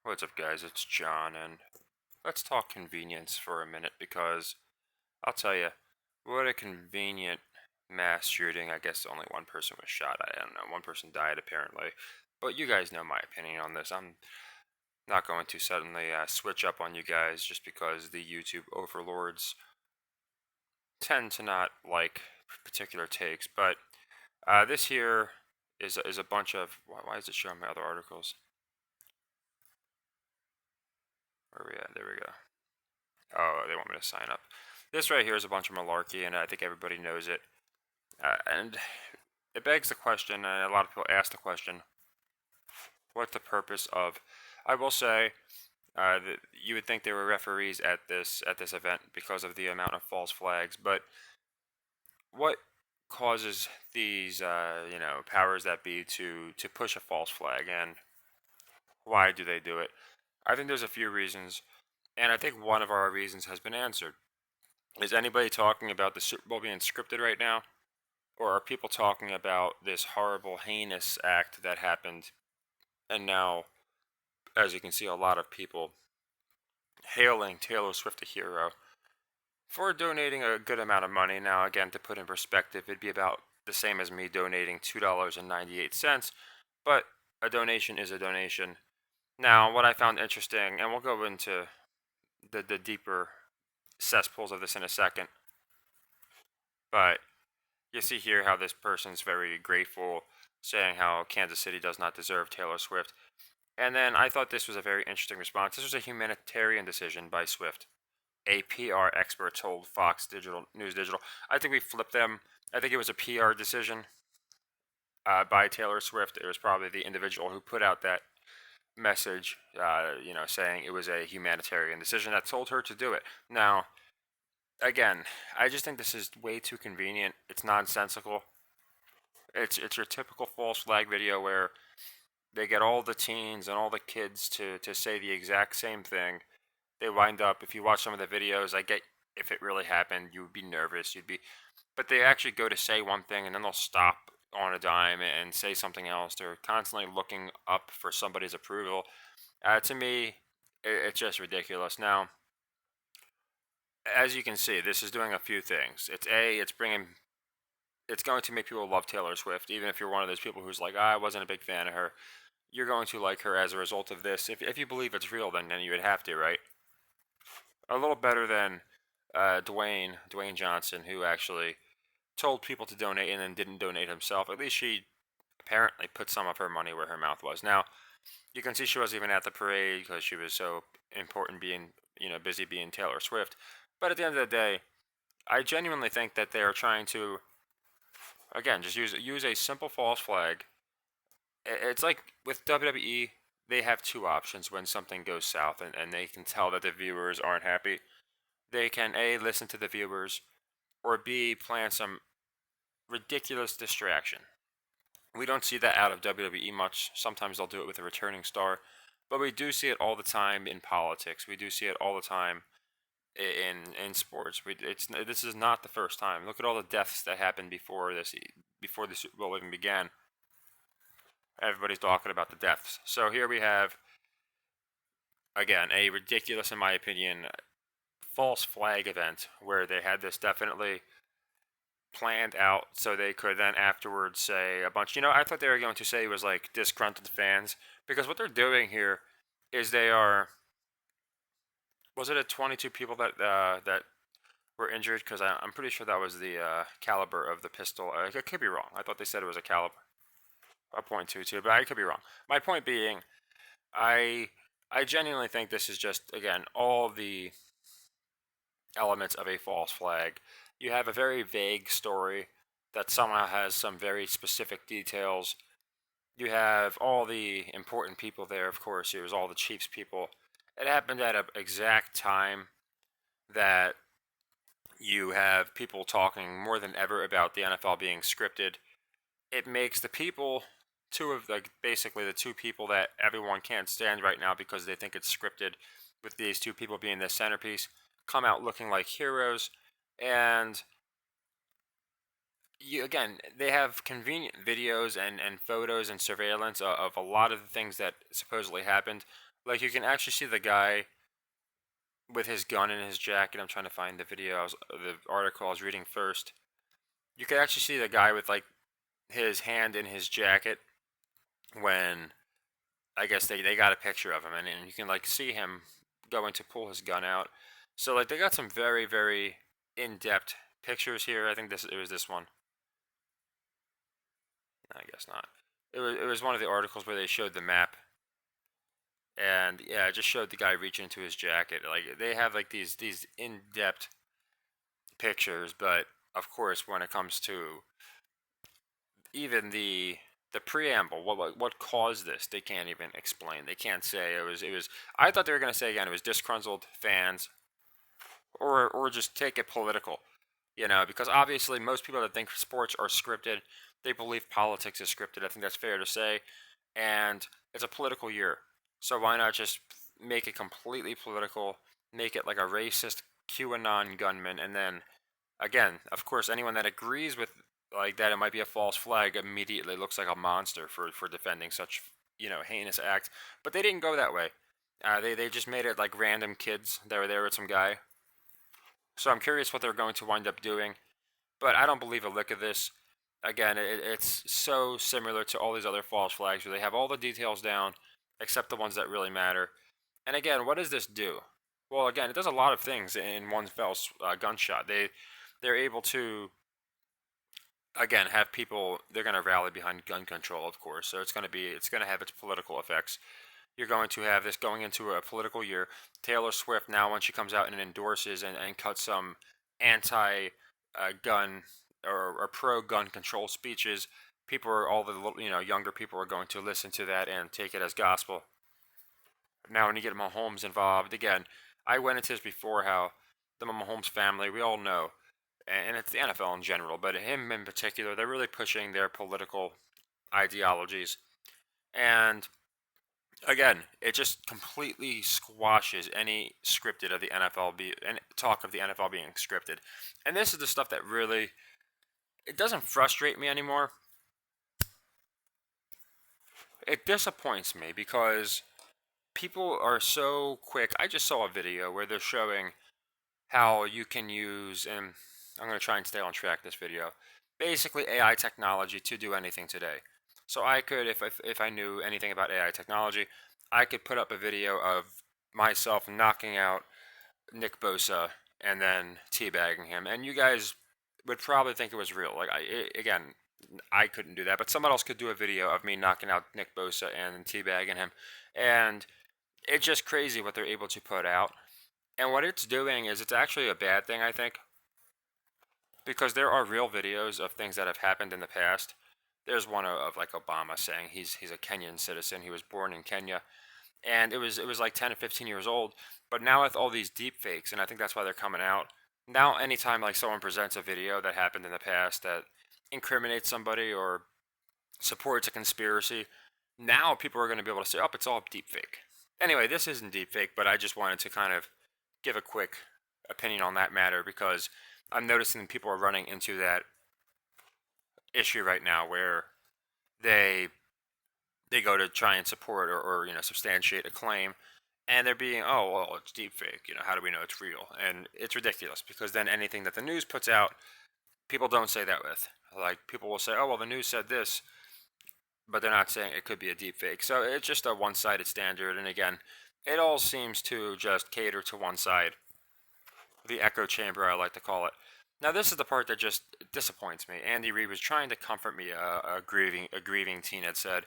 What's up, guys? It's John, and let's talk convenience for a minute because I'll tell you, what a convenient mass shooting. I guess only one person was shot. I don't know. One person died, apparently. But you guys know my opinion on this. I'm not going to suddenly switch up on you guys just because the YouTube overlords tend to not like particular takes. But this here is a bunch of. Why is it showing my other articles? Where are we at? There we go. Oh, they want me to sign up. This right here is a bunch of malarkey, and I think everybody knows it. And it begs the question, and a lot of people ask the question, what's the purpose of? I will say that you would think there were referees at this event because of the amount of false flags, but what causes these powers that be to push a false flag, and why do they do it? I think there's a few reasons, and I think one of our reasons has been answered. Is anybody talking about the Super Bowl being scripted right now? Or are people talking about this horrible, heinous act that happened? And now, as you can see, a lot of people hailing Taylor Swift a hero for donating a good amount of money. Now, again, to put in perspective, it'd be about the same as me donating $2.98, but a donation is a donation. Now, what I found interesting, and we'll go into the deeper cesspools of this in a second, but you see here how this person's very grateful, saying how Kansas City does not deserve Taylor Swift. And then I thought this was a very interesting response. This was a humanitarian decision by Swift. A PR expert told Fox Digital News Digital. I think we flipped them. I think it was a PR decision by Taylor Swift. It was probably the individual who put out that message, saying it was a humanitarian decision that told her to do it. Now, again, I just think this is way too convenient. It's nonsensical. It's your typical false flag video where they get all the teens and all the kids to say the exact same thing. They wind up, if you watch some of the videos, I get if it really happened, you would be nervous. But they actually go to say one thing and then they'll stop on a dime and say something else. They're constantly looking up for somebody's approval. To me, it's just ridiculous. Now, as you can see, this is doing a few things. It's going to make people love Taylor Swift, even if you're one of those people who's like, I wasn't a big fan of her. You're going to like her as a result of this. If you believe it's real, then you would have to, right? A little better than Dwayne Johnson, who actually told people to donate and then didn't donate himself. At least she apparently put some of her money where her mouth was. Now, you can see she wasn't even at the parade because she was so important being, busy being Taylor Swift. But at the end of the day, I genuinely think that they are trying to, again, just use a simple false flag. It's like with WWE, they have two options when something goes south and they can tell that the viewers aren't happy. They can A, listen to the viewers, or B, plan some ridiculous distraction. We don't see that out of WWE much. Sometimes they'll do it with a returning star, but we do see it all the time in politics. We do see it all the time in sports. This is not the first time. Look at all the deaths that happened before the Super Bowl even began. Everybody's talking about the deaths. So here we have, again, a ridiculous, in my opinion, false flag event where they had this definitely planned out so they could then afterwards say a bunch. I thought they were going to say it was like disgruntled fans, because what they're doing here is they are. Was it 22 people that were injured? Because I'm pretty sure that was the caliber of the pistol. I could be wrong. I thought they said it was a caliber, a .22, but I could be wrong. My point being, I I genuinely think this is just, again, all the elements of a false flag. You have a very vague story that somehow has some very specific details. You have all the important people there, of course. It was all the Chiefs people. It happened at an exact time that you have people talking more than ever about the NFL being scripted. It makes the people, basically the two people that everyone can't stand right now because they think it's scripted, with these two people being the centerpiece, come out looking like heroes. And again, they have convenient videos and photos and surveillance of a lot of the things that supposedly happened. Like you can actually see the guy with his gun in his jacket. I'm trying to find the video. The article I was reading first. You can actually see the guy with like his hand in his jacket when I guess they got a picture of him, and you can like see him going to pull his gun out. So like they got some very very in-depth pictures here. I think it was this one. I guess not. It was one of the articles where they showed the map, and yeah, it just showed the guy reaching into his jacket. Like they have like these in-depth pictures, but of course when it comes to even the preamble, what caused this, they can't even explain. They can't say it was. I thought they were gonna say again it was disgruntled fans, or just take it political, because obviously most people that think sports are scripted, they believe politics is scripted. I think that's fair to say, and it's a political year, so why not just make it completely political, make it like a racist QAnon gunman, and then again, of course, anyone that agrees with like that it might be a false flag immediately looks like a monster for defending such heinous act. But they didn't go that way. They just made it like random kids that were there with some guy. So I'm curious what they're going to wind up doing. But I don't believe a lick of this. Again, it's so similar to all these other false flags where they have all the details down except the ones that really matter. And again, what does this do? Well, again, it does a lot of things in one fell gunshot. They're able to again have people, they're going to rally behind gun control, of course, so it's going to have its political effects. You're going to have this going into a political year. Taylor Swift now, when she comes out and endorses and cuts some anti gun or pro gun control speeches, people are all the younger people are going to listen to that and take it as gospel. Now when you get Mahomes involved again, I went into this before how the Mahomes family, we all know, and it's the NFL in general, but him in particular, they're really pushing their political ideologies. And again, it just completely squashes any scripted of the NFL and talk of the NFL being scripted. And this is the stuff that really it doesn't frustrate me anymore. It disappoints me because people are so quick. I just saw a video where they're showing how you can use, and I'm going to try and stay on track this video, basically AI technology to do anything today. So I could, if I knew anything about AI technology, I could put up a video of myself knocking out Nick Bosa and then teabagging him, and you guys would probably think it was real. Like again, I couldn't do that, but someone else could do a video of me knocking out Nick Bosa and teabagging him, and it's just crazy what they're able to put out. And what it's doing is it's actually a bad thing, I think, because there are real videos of things that have happened in the past. There's one of like Obama saying he's a Kenyan citizen. He was born in Kenya, and it was like 10 to 15 years old. But now with all these deep fakes, and I think that's why they're coming out. Now anytime like someone presents a video that happened in the past that incriminates somebody or supports a conspiracy, now people are going to be able to say, "Oh, it's all deep fake." Anyway, this isn't deep fake, but I just wanted to kind of give a quick opinion on that matter because I'm noticing people are running into that issue right now where they they go to try and support or substantiate a claim, and they're being, oh well, it's deep fake, how do we know it's real? And it's ridiculous because then anything that the news puts out, people don't say that with. Like people will say, oh well, the news said this, but they're not saying it could be a deep fake. So it's just a one-sided standard, and again, it all seems to just cater to one side, the echo chamber, I like to call it. Now, this is the part that just disappoints me. Andy Reid was trying to comfort me. A grieving teen had said,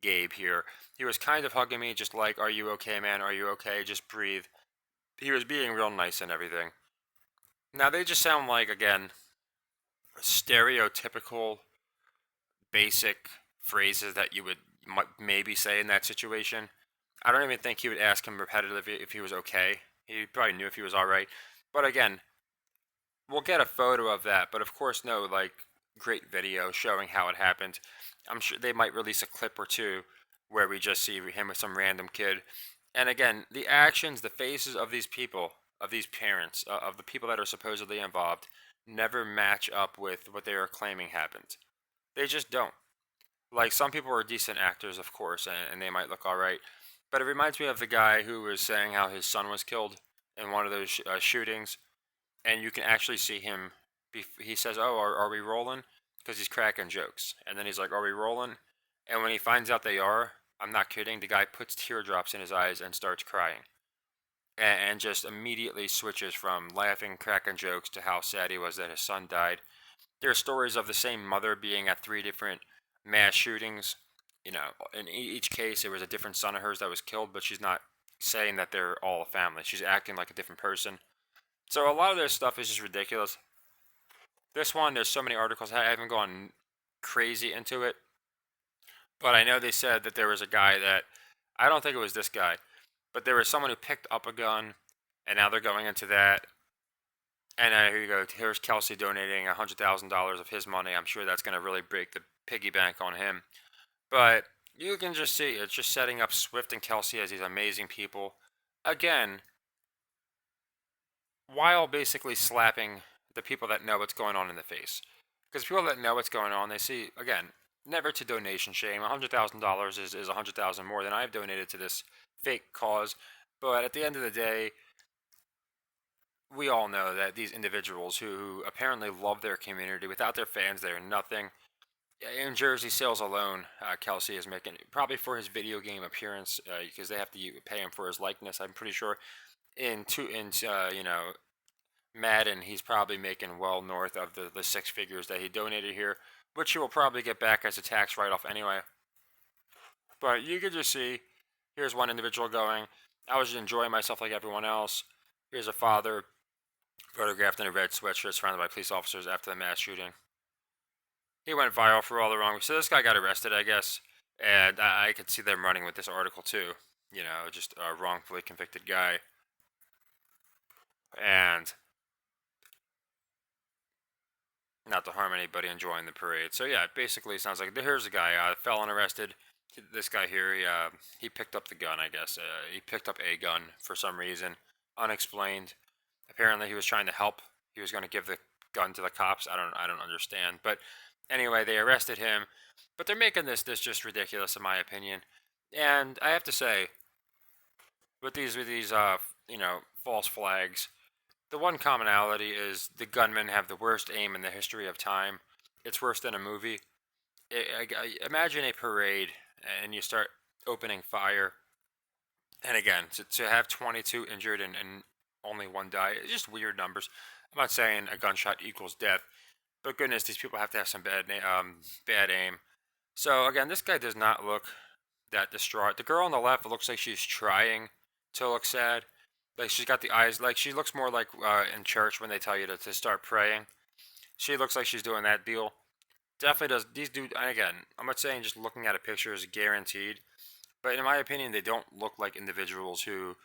"Gabe here." He was kind of hugging me, just like, "Are you okay, man? Are you okay? Just breathe." He was being real nice and everything. Now they just sound like again stereotypical, basic phrases that you would maybe say in that situation. I don't even think he would ask him repetitively if he was okay. He probably knew if he was all right. But again, we'll get a photo of that, but of course, no, like, great video showing how it happened. I'm sure they might release a clip or two where we just see him with some random kid. And again, the actions, the faces of these people, of these parents, of the people that are supposedly involved, never match up with what they are claiming happened. They just don't. Like, some people are decent actors, of course, and they might look alright. But it reminds me of the guy who was saying how his son was killed in one of those shootings, and you can actually see him. He says, "Oh, are we rolling?" Because he's cracking jokes, and then he's like, "Are we rolling?" And when he finds out they are, I'm not kidding. The guy puts teardrops in his eyes and starts crying, and just immediately switches from laughing, cracking jokes to how sad he was that his son died. There are stories of the same mother being at three different mass shootings. You know, in each case, it was a different son of hers that was killed, but she's not saying that they're all a family. She's acting like a different person. So a lot of this stuff is just ridiculous. This one, there's so many articles. I haven't gone crazy into it, but I know they said that there was a guy that I don't think it was this guy, but there was someone who picked up a gun, and now they're going into that. And here you go. Here's Kelsey donating $100,000 of his money. I'm sure that's going to really break the piggy bank on him. But you can just see it's just setting up Swift and Kelsey as these amazing people. Again, while basically slapping the people that know what's going on in the face. Because people that know what's going on, they see, again, never to donation shame. $100,000 is 100,000 more than I've donated to this fake cause. But at the end of the day, we all know that these individuals who apparently love their community, without their fans, they're nothing. In jersey sales alone, Kelsey is making probably for his video game appearance because they have to pay him for his likeness. I'm pretty sure in Madden, he's probably making well north of the six figures that he donated here, which he will probably get back as a tax write-off anyway. But you could just see, here's one individual going, I was just enjoying myself like everyone else. Here's a father photographed in a red sweatshirt surrounded by police officers after the mass shooting. He went viral for all the wrong. So this guy got arrested, I guess, and I could see them running with this article too. You know, just a wrongfully convicted guy, and not to harm anybody enjoying the parade. So yeah, it basically sounds like here's a guy, felon arrested. This guy here, he picked up the gun. I guess he picked up a gun for some reason, unexplained. Apparently, he was trying to help. He was going to give the gun to the cops. I don't understand. But anyway, they arrested him. But they're making this just ridiculous, in my opinion. And I have to say, with these false flags, the one commonality is the gunmen have the worst aim in the history of time. It's worse than a movie. Imagine a parade and you start opening fire. And again, to have 22 injured and only one die, it's just weird numbers. I'm not saying a gunshot equals death, but goodness, these people have to have some bad aim. So again, this guy does not look that distraught. The girl on the left looks like she's trying to look sad. Like she's got the eyes, like she looks more like in church when they tell you to start praying. She looks like she's doing that deal. Definitely does. These dudes, again, I'm not saying just looking at a picture is guaranteed, but in my opinion, they don't look like individuals who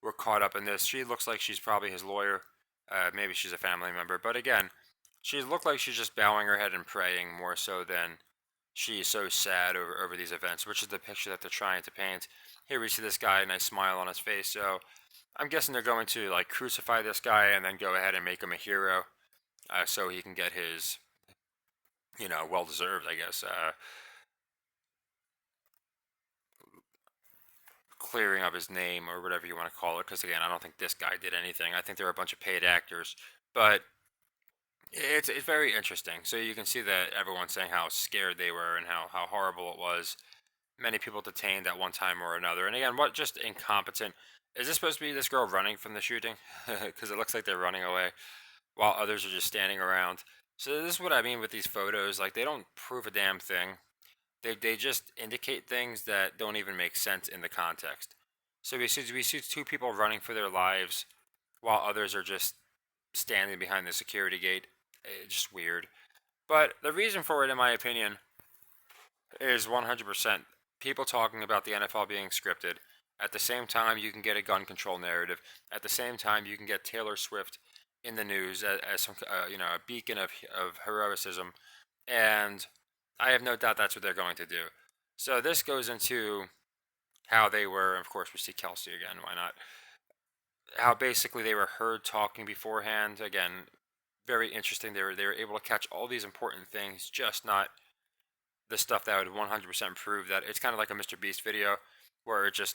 were caught up in this. She looks like she's probably his lawyer. Maybe she's a family member. But again, she looked like she's just bowing her head and praying more so than she is so sad over these events, which is the picture that they're trying to paint. Here we see this guy, nice smile on his face. So I'm guessing they're going to like crucify this guy and then go ahead and make him a hero, so he can get his, well deserved, I guess, clearing of his name or whatever you want to call it. Because again, I don't think this guy did anything. I think there were a bunch of paid actors, but it's very interesting. So you can see that everyone's saying how scared they were and how horrible it was. Many people detained at one time or another. And again, what just incompetent. Is this supposed to be this girl running from the shooting? Because it looks like they're running away while others are just standing around. So this is what I mean with these photos. Like they don't prove a damn thing. They just indicate things that don't even make sense in the context. So we see two people running for their lives while others are just standing behind the security gate. It's just weird. But the reason for it, in my opinion, is 100% people talking about the NFL being scripted. At the same time, you can get a gun control narrative. At the same time, you can get Taylor Swift in the news as some, a beacon of heroicism. And I have no doubt that's what they're going to do. So this goes into how they were, of course, we see Kelsey again, why not? How basically they were heard talking beforehand. Again, very interesting. They were able to catch all these important things, just not the stuff that would 100% prove that it's kind of like a Mr. Beast video where it just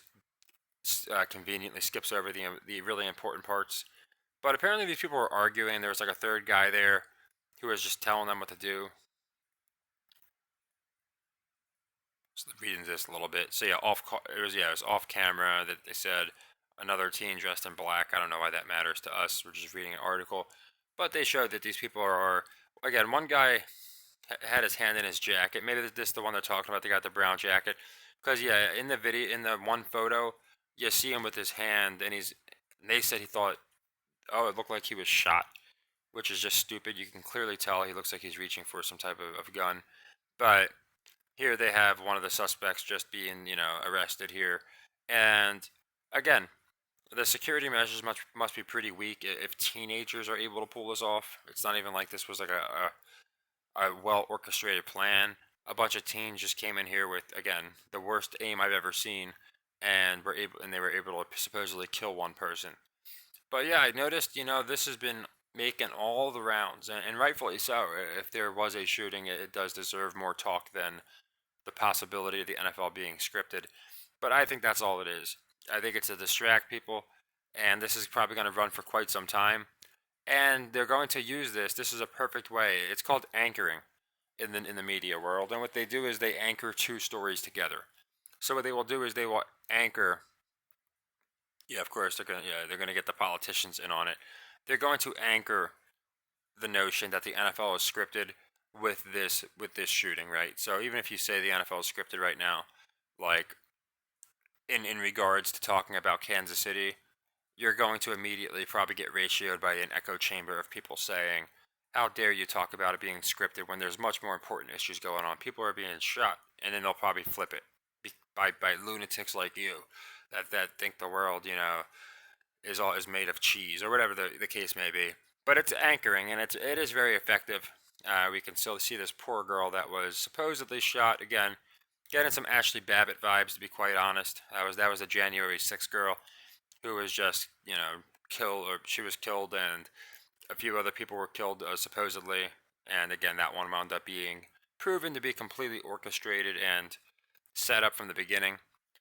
conveniently skips over the really important parts. But apparently these people were arguing. There was like a third guy there who was just telling them what to do. Just reading this a little bit. So yeah, it was off camera that they said another teen dressed in black. I don't know why that matters to us. We're just reading an article, but they showed that these people are again. One guy had his hand in his jacket. Maybe this is the one they're talking about. They got the brown jacket. Because yeah, in the video, in the one photo, you see him with his hand, and They said he thought, oh, it looked like he was shot, which is just stupid. You can clearly tell he looks like he's reaching for some type of gun. But here they have one of the suspects just being, arrested here, and again, the security measures must be pretty weak if teenagers are able to pull this off. It's not even like this was like a well orchestrated plan. A bunch of teens just came in here with again the worst aim I've ever seen, and they were able to supposedly kill one person. But yeah, I noticed this has been making all the rounds, and rightfully so. If there was a shooting, it does deserve more talk than the possibility of the NFL being scripted. But I think that's all it is. I think it's to distract people, and this is probably going to run for quite some time. And they're going to use this. This is a perfect way. It's called anchoring in the media world. And what they do is they anchor two stories together. So what they will do is they will anchor. Yeah, of course they're gonna get the politicians in on it. They're going to anchor the notion that the NFL is scripted with this shooting, right? So even if you say the NFL is scripted right now, like in regards to talking about Kansas City, you're going to immediately probably get ratioed by an echo chamber of people saying, "How dare you talk about it being scripted when there's much more important issues going on? People are being shot," and then they'll probably flip it by lunatics like you that think the world, is made of cheese or whatever the case may be. But it's anchoring and it is very effective. We can still see this poor girl that was supposedly shot again. Getting some Ashley Babbitt vibes, to be quite honest. That was a January 6th girl who was just killed, or she was killed, and a few other people were killed supposedly. And again, that one wound up being proven to be completely orchestrated and set up from the beginning.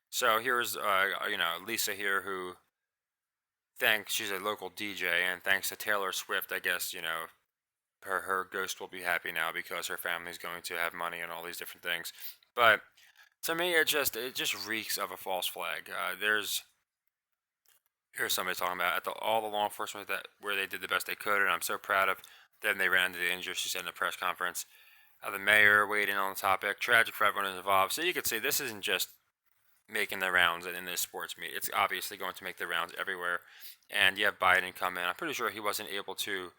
So here's Lisa here who thanks she's a local DJ, and thanks to Taylor Swift, I guess her ghost will be happy now because her family's going to have money and all these different things. But to me, it just reeks of a false flag. Here's somebody talking about all the law enforcement that where they did the best they could, and I'm so proud of them. They ran into the injuries. She said in a press conference. The mayor weighed in on the topic. Tragic for everyone involved. So you could see this isn't just making the rounds in this sports meet. It's obviously going to make the rounds everywhere. And you have Biden come in. I'm pretty sure he wasn't able to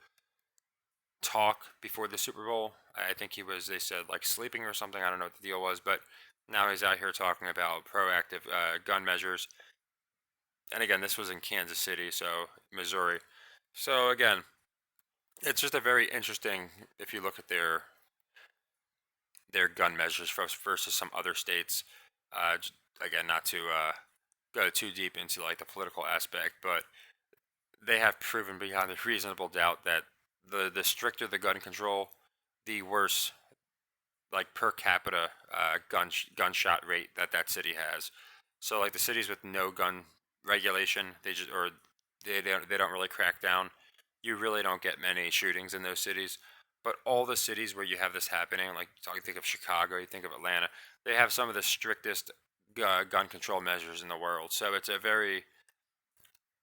talk before the Super Bowl. I think he was, they said, like sleeping or something. I don't know what the deal was, but now he's out here talking about proactive gun measures. And again, this was in Kansas City, so Missouri. So again, it's just a very interesting if you look at their gun measures versus some other states. Again, not to go too deep into like the political aspect, but they have proven beyond a reasonable doubt that the stricter the gun control, the worse like per capita gunshot rate that city has. So like the cities with no gun regulation, they don't really crack down. You really don't get many shootings in those cities. But all the cities where you have this happening, like you think of Chicago, you think of Atlanta, they have some of the strictest gun control measures in the world. So it's a very,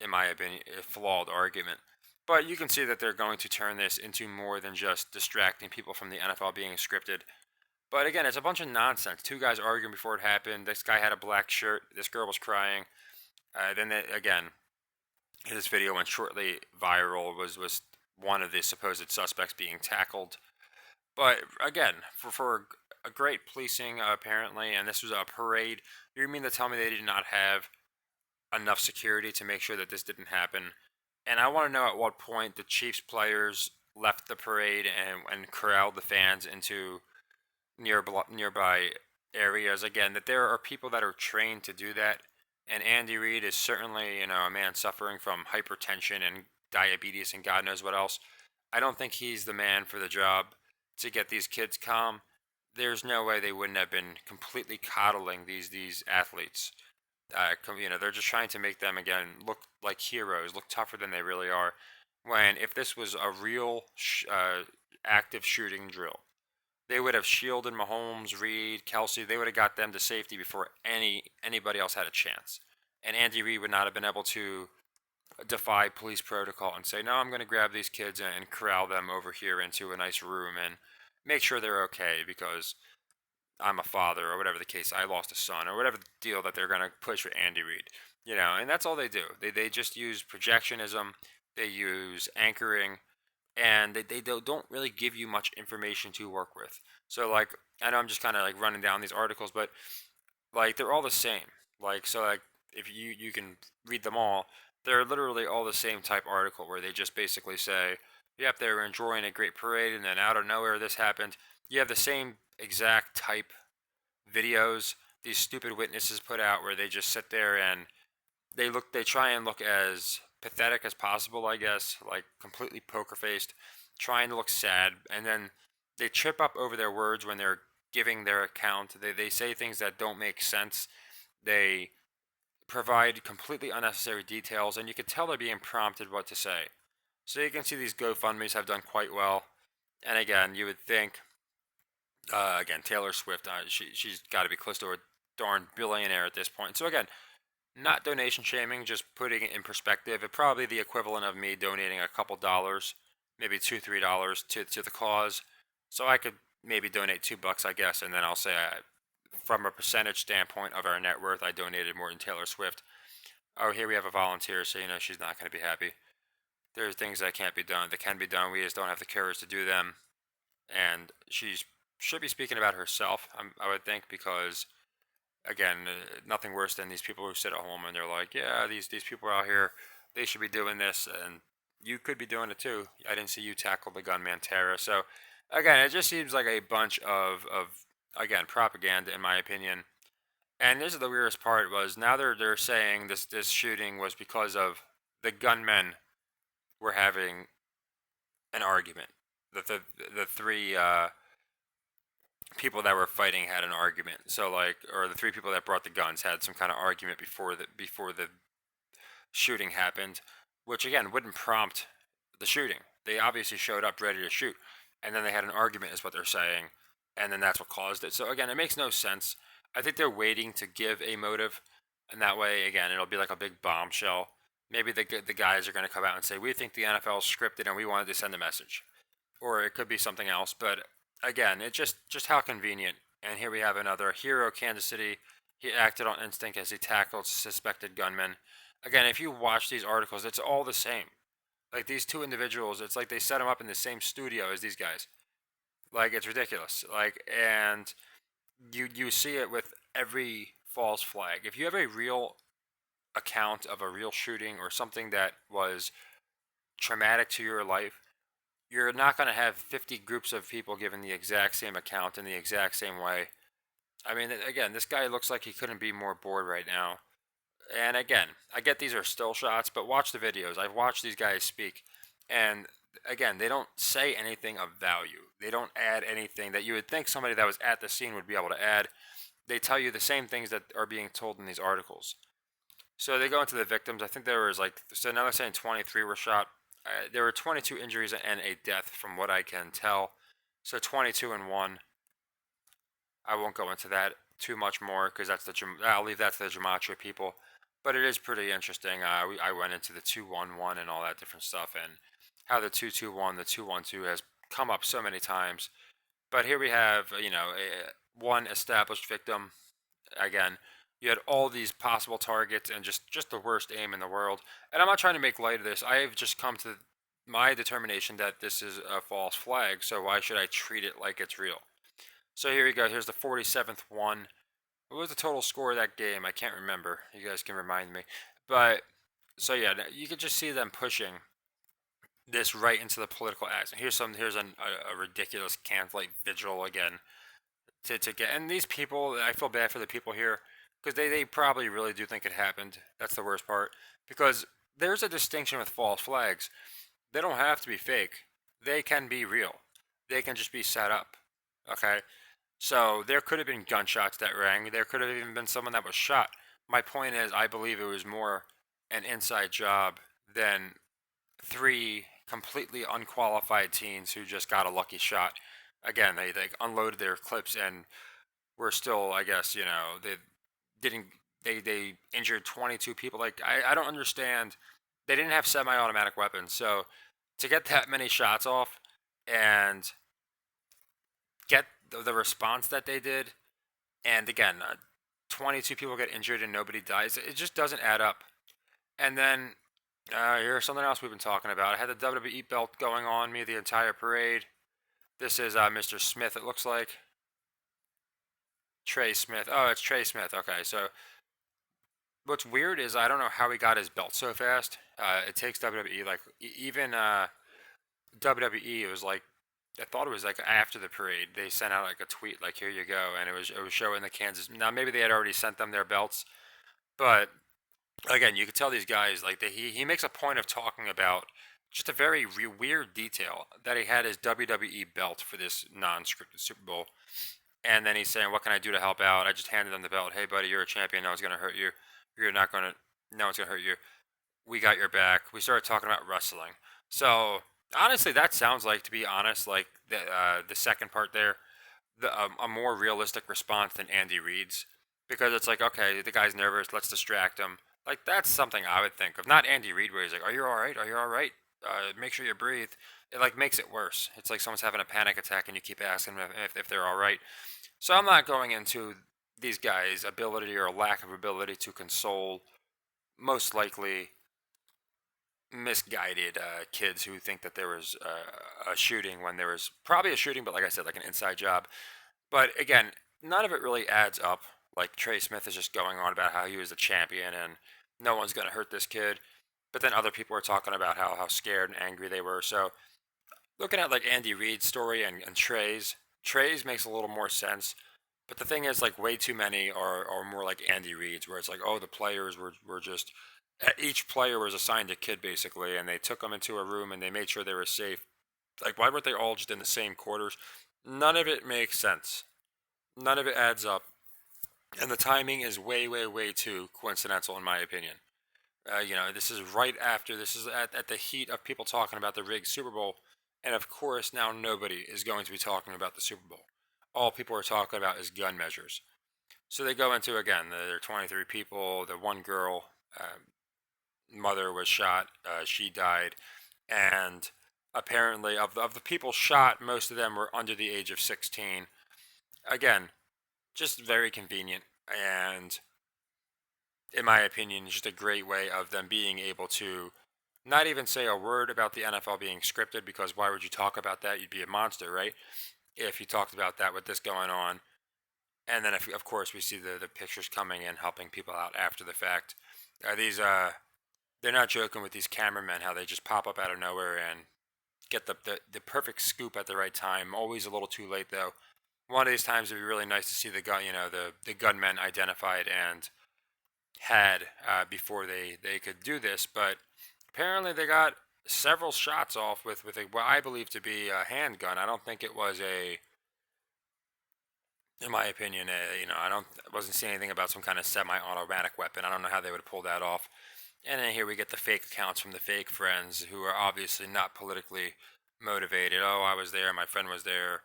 in my opinion, a flawed argument. But you can see that they're going to turn this into more than just distracting people from the NFL being scripted. But again, it's a bunch of nonsense. Two guys arguing before it happened. This guy had a black shirt. This girl was crying. Again, his video went shortly viral. Was one of the supposed suspects being tackled. But again, for a great policing apparently, and this was a parade. You mean to tell me they did not have enough security to make sure that this didn't happen? And I want to know at what point the Chiefs players left the parade and corralled the fans into nearby areas. Again, that there are people that are trained to do that, and Andy Reid is certainly a man suffering from hypertension and diabetes and God knows what else. I don't think he's the man for the job to get these kids calm. There's no way they wouldn't have been completely coddling these athletes. they're just trying to make them again look like heroes, look tougher than they really are. When if this was a real active shooting drill, they would have shielded Mahomes, Reed, Kelsey. They would have got them to safety before anybody else had a chance. And Andy Reid would not have been able to defy police protocol and say, "No, I'm going to grab these kids and corral them over here into a nice room and make sure they're okay because I'm a father," or whatever the case. I lost a son, or whatever the deal that they're going to push with Andy Reid. And that's all they do. They just use projectionism. They use anchoring, and they don't really give you much information to work with. So like, I know I'm just kind of like running down these articles, but like they're all the same. Like if you can read them all, they're literally all the same type article where they just basically say, "Yep, they were enjoying a great parade, and then out of nowhere this happened." You have the same exact type videos these stupid witnesses put out where they just sit there and they try and look as pathetic as possible, I guess, like completely poker faced, trying to look sad, and then they trip up over their words when they're giving their account. They say things that don't make sense. They provide completely unnecessary details, and you can tell they're being prompted what to say. So you can see these GoFundMe's have done quite well. And again, you would think, again, Taylor Swift, she's got to be close to a darn billionaire at this point. So again, not donation shaming, just putting it in perspective. It probably the equivalent of me donating a couple dollars, maybe $2, $3 to the cause. So I could maybe donate $2, I guess, and then I'll say from a percentage standpoint of our net worth, I donated more than Taylor Swift. Oh, here we have a volunteer, so she's not going to be happy. There are things that can't be done, that can be done. We just don't have the courage to do them. And she should be speaking about herself, I would think, because again, nothing worse than these people who sit at home and they're like, "Yeah, these people out here, they should be doing this, and you could be doing it too." I didn't see you tackle the gunman Tara. So again, it just seems like a bunch of again propaganda, in my opinion. And this is the weirdest part was now they're saying this shooting was because of the gunmen were having an argument. The three people that were fighting had an argument. So like, or the three people that brought the guns had some kind of argument before the shooting happened, which again wouldn't prompt the shooting. They obviously showed up ready to shoot, and then they had an argument, is what they're saying, and then that's what caused it. So again, it makes no sense. I think they're waiting to give a motive, and that way, again, it'll be like a big bombshell. Maybe the guys are going to come out and say, "We think the NFL is scripted, and we wanted to send a message," or it could be something else. But again, it just how convenient. And here we have another hero, Kansas City. He acted on instinct as he tackled suspected gunmen. Again, if you watch these articles, it's all the same. Like these two individuals, it's like they set them up in the same studio as these guys. Like it's ridiculous. Like, and you see it with every false flag. If you have a real account of a real shooting or something that was traumatic to your life, you're not going to have 50 groups of people giving the exact same account in the exact same way. I mean, again, this guy looks like he couldn't be more bored right now. And again, I get these are still shots, but watch the videos. I've watched these guys speak, and again, they don't say anything of value. They don't add anything that you would think somebody that was at the scene would be able to add. They tell you the same things that are being told in these articles. So they go into the victims. I think there was like, so now they're saying 23 were shot. There were 22 injuries and a death from what I can tell. So 22 and 1. I won't go into that too much more because I'll leave that to the gematria people. But it is pretty interesting. I went into the 2-1-1 and all that different stuff, and how the 2-2-1, the 2-1-2 has come up so many times. But here we have, one established victim. Again, you had all these possible targets and just the worst aim in the world. And I'm not trying to make light of this. I have just come to my determination that this is a false flag. So why should I treat it like it's real? So here we go. Here's the 47th one. What was the total score of that game? I can't remember. You guys can remind me. But so yeah, you can just see them pushing this right into the political action. Here's a ridiculous candlelight vigil again to get. And these people, I feel bad for the people here because they probably really do think it happened. That's the worst part because there's a distinction with false flags. They don't have to be fake. They can be real. They can just be set up. Okay. So there could have been gunshots that rang. There could have even been someone that was shot. My point is, I believe it was more an inside job than three completely unqualified teens who just got a lucky shot. Again, they unloaded their clips and were still, I guess, they didn't they injured 22 people. Like I don't understand. They didn't have semi-automatic weapons, so to get that many shots off and get the response that they did, and again, 22 people get injured and nobody dies. It just doesn't add up. And then here's something else we've been talking about. I had the WWE belt going on me the entire parade. This is Mr. Smith, it looks like. Trey Smith. Oh, it's Trey Smith. Okay, so what's weird is I don't know how he got his belt so fast. It takes WWE, like, even WWE, it was like, I thought it was like after the parade, they sent out like a tweet, like, here you go. And it was showing the Kansas. Now, maybe they had already sent them their belts, but again, you could tell these guys like he makes a point of talking about just a very weird detail that he had his WWE belt for this non-scripted Super Bowl, and then he's saying, "What can I do to help out?" I just handed him the belt. Hey, buddy, you're a champion. No one's gonna hurt you. You're not gonna. No one's gonna hurt you. We got your back. We started talking about wrestling. So honestly, that sounds like, to be honest, like the second part there, a more realistic response than Andy Reid's, because it's like, okay, the guy's nervous, let's distract him. Like, that's something I would think of, not Andy Reid, where he's like, "Are you all right? Are you all right? Make sure you breathe." It like makes it worse. It's like someone's having a panic attack and you keep asking them if they're all right. So I'm not going into these guys' ability or lack of ability to console most likely misguided kids who think that there was a shooting when there was probably a shooting, but like I said, like an inside job. But again, none of it really adds up. Like, Trey Smith is just going on about how he was the champion and no one's going to hurt this kid. But then other people are talking about how scared and angry they were. So looking at like Andy Reid's story and Trey's makes a little more sense. But the thing is, like, way too many are more like Andy Reid's, where it's like, oh, the players were just, each player was assigned a kid basically, and they took them into a room and they made sure they were safe. Like, why weren't they all just in the same quarters? None of it makes sense. None of it adds up, and the timing is way, way, way too coincidental, in my opinion. This is right after, this is at the heat of people talking about the rigged Super Bowl, and of course, now nobody is going to be talking about the Super Bowl. All people are talking about is gun measures. So they go into, again, there are 23 people. The one girl, mother was shot. She died, and apparently, of the people shot, most of them were under the age of 16. Again, just very convenient, and in my opinion, just a great way of them being able to not even say a word about the NFL being scripted, because why would you talk about that? You'd be a monster, right? If you talked about that with this going on. And then, if, of course, we see the pictures coming in, helping people out after the fact. These they're not joking with these cameramen, how they just pop up out of nowhere and get the perfect scoop at the right time. Always a little too late though. One of these times it'd be really nice to see the gun, the gunmen identified and had before they could do this. But apparently they got several shots off with what I believe to be a handgun. I don't think it was in my opinion, I wasn't seeing anything about some kind of semi-automatic weapon. I don't know how they would pull that off. And then here we get the fake accounts from the fake friends who are obviously not politically motivated. Oh, I was there, my friend was there.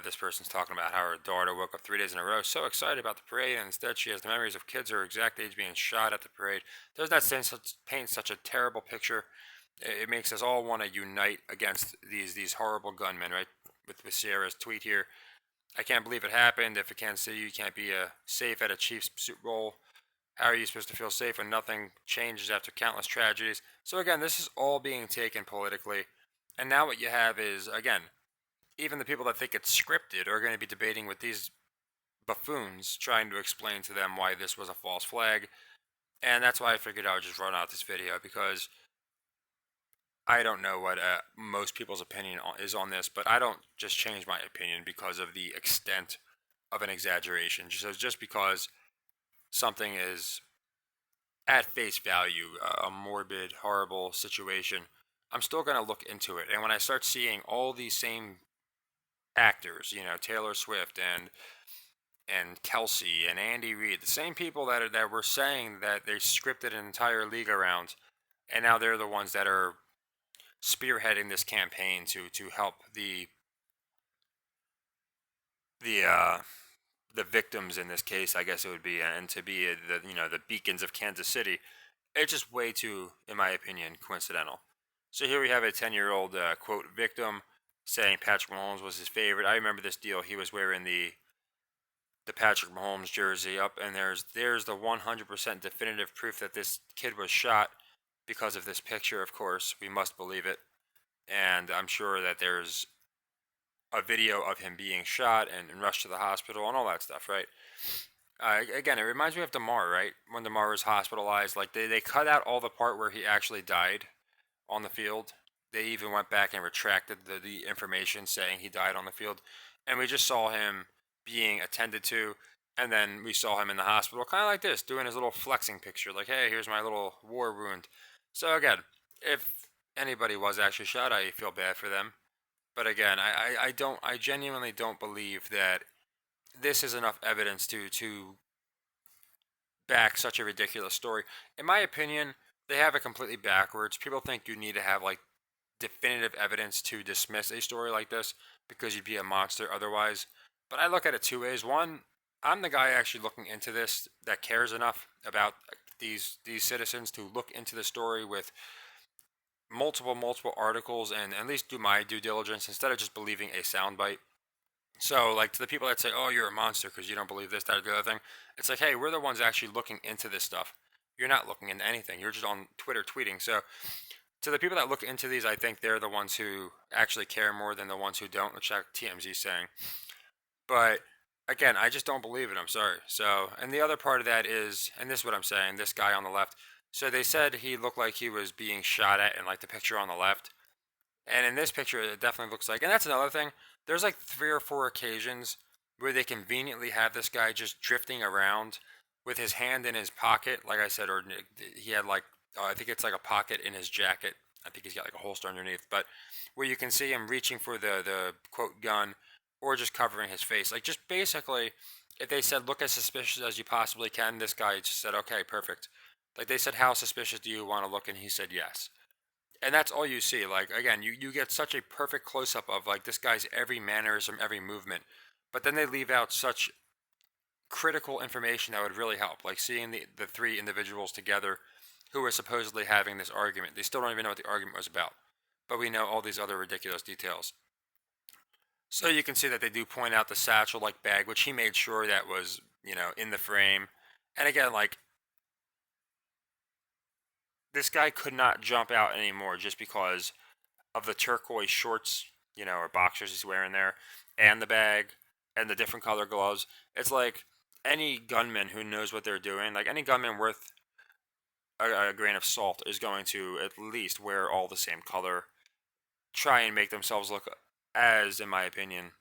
This person's talking about how her daughter woke up 3 days in a row, so excited about the parade, and instead she has the memories of kids her exact age being shot at the parade. Doesn't that paint such a terrible picture? It makes us all want to unite against these horrible gunmen, right? With Sierra's tweet here, I can't believe it happened. If it can't see you, you can't be safe at a Chiefs Super Bowl. How are you supposed to feel safe when nothing changes after countless tragedies? So again, this is all being taken politically. And now what you have is, again, even the people that think it's scripted are going to be debating with these buffoons, trying to explain to them why this was a false flag. And that's why I figured I would just run out this video, because I don't know what most people's opinion is on this, but I don't just change my opinion because of the extent of an exaggeration. Just because something is at face value a morbid, horrible situation, I'm still going to look into it. And when I start seeing all these same actors, Taylor Swift and and Kelsey and Andy Reid, the same people that were saying that they scripted an entire league around, and now they're the ones that are spearheading this campaign to help the uh, the victims in this case, I guess it would be, and to be the the beacons of Kansas City. It's just way too, in my opinion, coincidental. So here we have a 10-year-old quote victim saying Patrick Mahomes was his favorite. I remember this deal. He was wearing the Patrick Mahomes jersey up, and there's the 100% definitive proof that this kid was shot because of this picture. Of course, we must believe it, and I'm sure that there's a video of him being shot and rushed to the hospital and all that stuff, right? Again, it reminds me of DeMar, right? When DeMar was hospitalized, like they cut out all the part where he actually died on the field. They even went back and retracted the information saying he died on the field. And we just saw him being attended to. And then we saw him in the hospital, kind of like this, doing his little flexing picture, like, hey, here's my little war wound. So, again, if anybody was actually shot, I feel bad for them. But again, I genuinely don't believe that this is enough evidence to back such a ridiculous story. In my opinion, they have it completely backwards. People think you need to have like definitive evidence to dismiss a story like this because you'd be a monster otherwise. But I look at it two ways. One, I'm the guy actually looking into this that cares enough about these citizens to look into the story with multiple articles and at least do my due diligence instead of just believing a soundbite. So, like, to the people that say, oh, you're a monster because you don't believe this, that, or the other thing, it's like, hey, we're the ones actually looking into this stuff. You're not looking into anything. You're just on Twitter tweeting. So, to the people that look into these, I think they're the ones who actually care more than the ones who don't, which TMZ is saying. But again, I just don't believe it. I'm sorry. So, and the other part of that is, and this is what I'm saying, this guy on the left. So they said he looked like he was being shot at in like the picture on the left. And in this picture, it definitely looks like, and that's another thing. There's like 3 or 4 occasions where they conveniently have this guy just drifting around with his hand in his pocket, like I said, or he had like, I think it's like a pocket in his jacket. I think he's got like a holster underneath, but where you can see him reaching for the quote gun or just covering his face. Like, just basically, if they said, look as suspicious as you possibly can, this guy just said, okay, perfect. Like, they said, how suspicious do you want to look? And he said, yes. And that's all you see. Like, again, you get such a perfect close up of like this guy's every mannerism, every movement. But then they leave out such critical information that would really help. Like seeing the 3 individuals together who were supposedly having this argument. They still don't even know what the argument was about. But we know all these other ridiculous details. So you can see that they do point out the satchel like bag, which he made sure that was, in the frame. And again, like, this guy could not jump out anymore just because of the turquoise shorts, or boxers he's wearing there, and the bag, and the different color gloves. It's like any gunman who knows what they're doing, like any gunman worth a grain of salt, is going to at least wear all the same color, try and make themselves look as, in my opinion,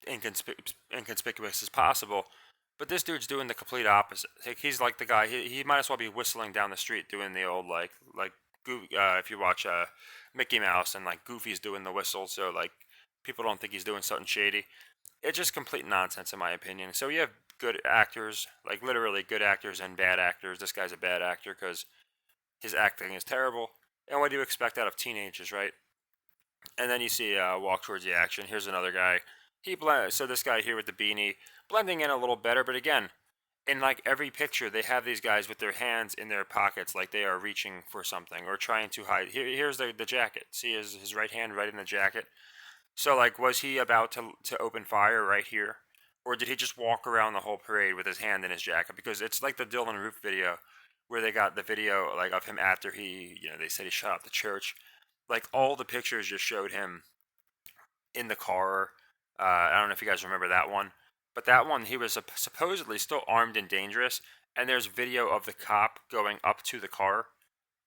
inconspicuous as possible. But this dude's doing the complete opposite. Like, he's like the guy. He might as well be whistling down the street doing the old like if you watch Mickey Mouse and like Goofy's doing the whistle, so like people don't think he's doing something shady. It's just complete nonsense in my opinion. So you have good actors, like literally good actors and bad actors. This guy's a bad actor because his acting is terrible. And what do you expect out of teenagers, right? And then you see walk towards the action. Here's another guy. So this guy here with the beanie blending in a little better, but again, in like every picture, they have these guys with their hands in their pockets, like they are reaching for something or trying to hide. Here's the jacket. See his right hand right in the jacket. So like, was he about to open fire right here, or did he just walk around the whole parade with his hand in his jacket? Because it's like the Dylan Roof video, where they got the video like of him after they said he shot up the church. Like all the pictures just showed him in the car. I don't know if you guys remember that one, but that one he was supposedly still armed and dangerous. And there's video of the cop going up to the car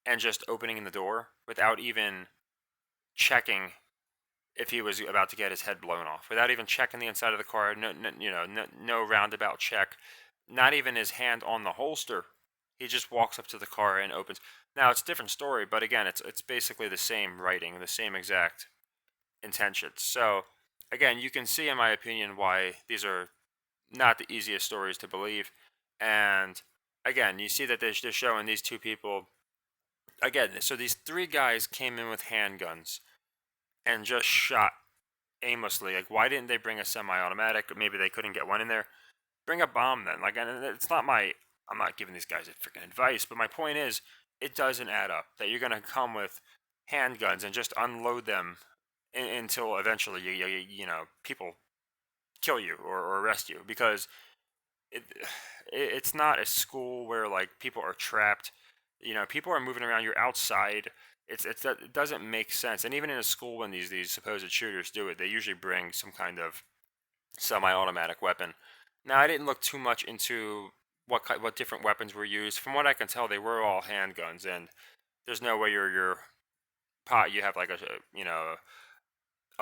and just opening the door without even checking if he was about to get his head blown off, without even checking the inside of the car. No roundabout check, not even his hand on the holster. He just walks up to the car and opens. Now it's a different story, but again, it's basically the same writing, the same exact intentions. So again, you can see, in my opinion, why these are not the easiest stories to believe. And again, you see that they're showing these two people again. So these three guys came in with handguns and just shot aimlessly. Like, why didn't they bring a semi-automatic? Maybe they couldn't get one in there. Bring a bomb then. Like, and it's not my. I'm not giving these guys a freaking advice, but my point is, it doesn't add up that you're gonna come with handguns and just unload them until eventually people kill you or arrest you because it, it's not a school where like people are trapped. People are moving around. You're outside. It doesn't make sense. And even in a school, when these supposed shooters do it, they usually bring some kind of semi-automatic weapon. Now, I didn't look too much into what different weapons were used. From what I can tell, they were all handguns, and there's no way your pot you have like a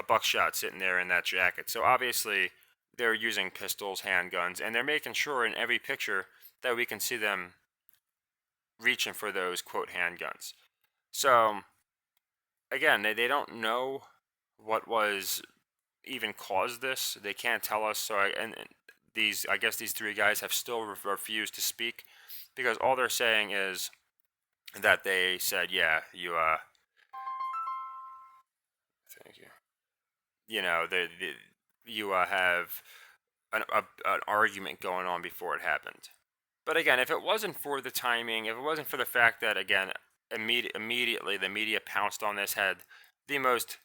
buckshot sitting there in that jacket. So obviously, they're using pistols, handguns, and they're making sure in every picture that we can see them reaching for those quote handguns. So again, they don't know what was even caused this. They can't tell us. And these I guess these three guys have still refused to speak because all they're saying is that they said, yeah, thank you. You have an argument going on before it happened. But again, if it wasn't for the timing, if it wasn't for the fact that again, immediately the media pounced on this, had the most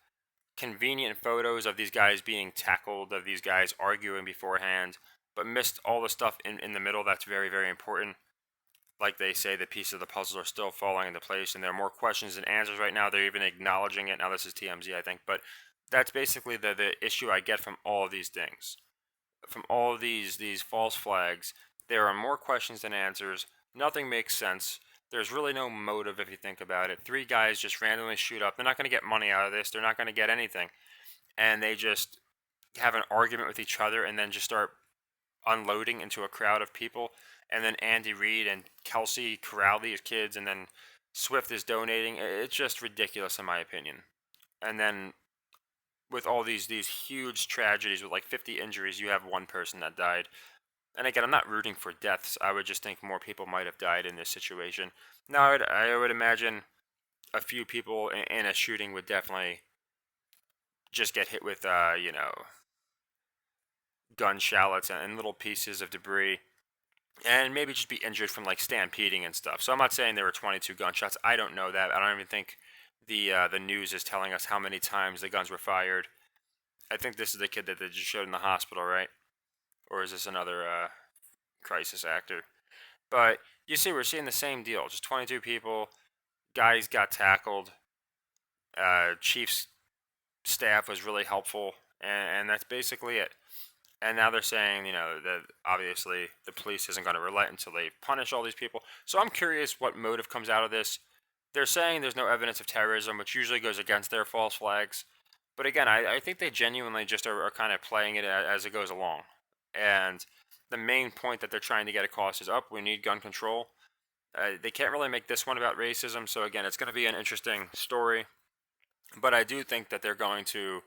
convenient photos of these guys being tackled, of these guys arguing beforehand, but missed all the stuff in the middle that's very, very important. Like they say, the pieces of the puzzle are still falling into place, and there are more questions than answers right now. They're even acknowledging it. Now, this is TMZ, I think, but that's basically the issue I get from all of these things. From all of these false flags, there are more questions than answers. Nothing makes sense. There's really no motive if you think about it. Three guys just randomly shoot up. They're not going to get money out of this. They're not going to get anything. And they just have an argument with each other and then just start unloading into a crowd of people. And then Andy Reid and Kelsey corral these kids, and then Swift is donating. It's just ridiculous in my opinion. And then with all these huge tragedies with like 50 injuries, you have one person that died. And again, I'm not rooting for deaths. I would just think more people might have died in this situation. Now, I would imagine a few people in a shooting would definitely just get hit with, gun shallots and little pieces of debris, and maybe just be injured from like stampeding and stuff. So I'm not saying there were 22 gunshots. I don't know that. I don't even think the news is telling us how many times the guns were fired. I think this is the kid that they just showed in the hospital, right? Or is this another crisis actor? But you see, we're seeing the same deal. Just 22 people. Guys got tackled. Chief's staff was really helpful, and that's basically it. And now they're saying, that obviously the police isn't going to relent until they punish all these people. So I'm curious what motive comes out of this. They're saying there's no evidence of terrorism, which usually goes against their false flags. But again, I think they genuinely just are kind of playing it as it goes along. And the main point that they're trying to get across is up. We need gun control. They can't really make this one about racism. So again, it's going to be an interesting story. But I do think that they're going to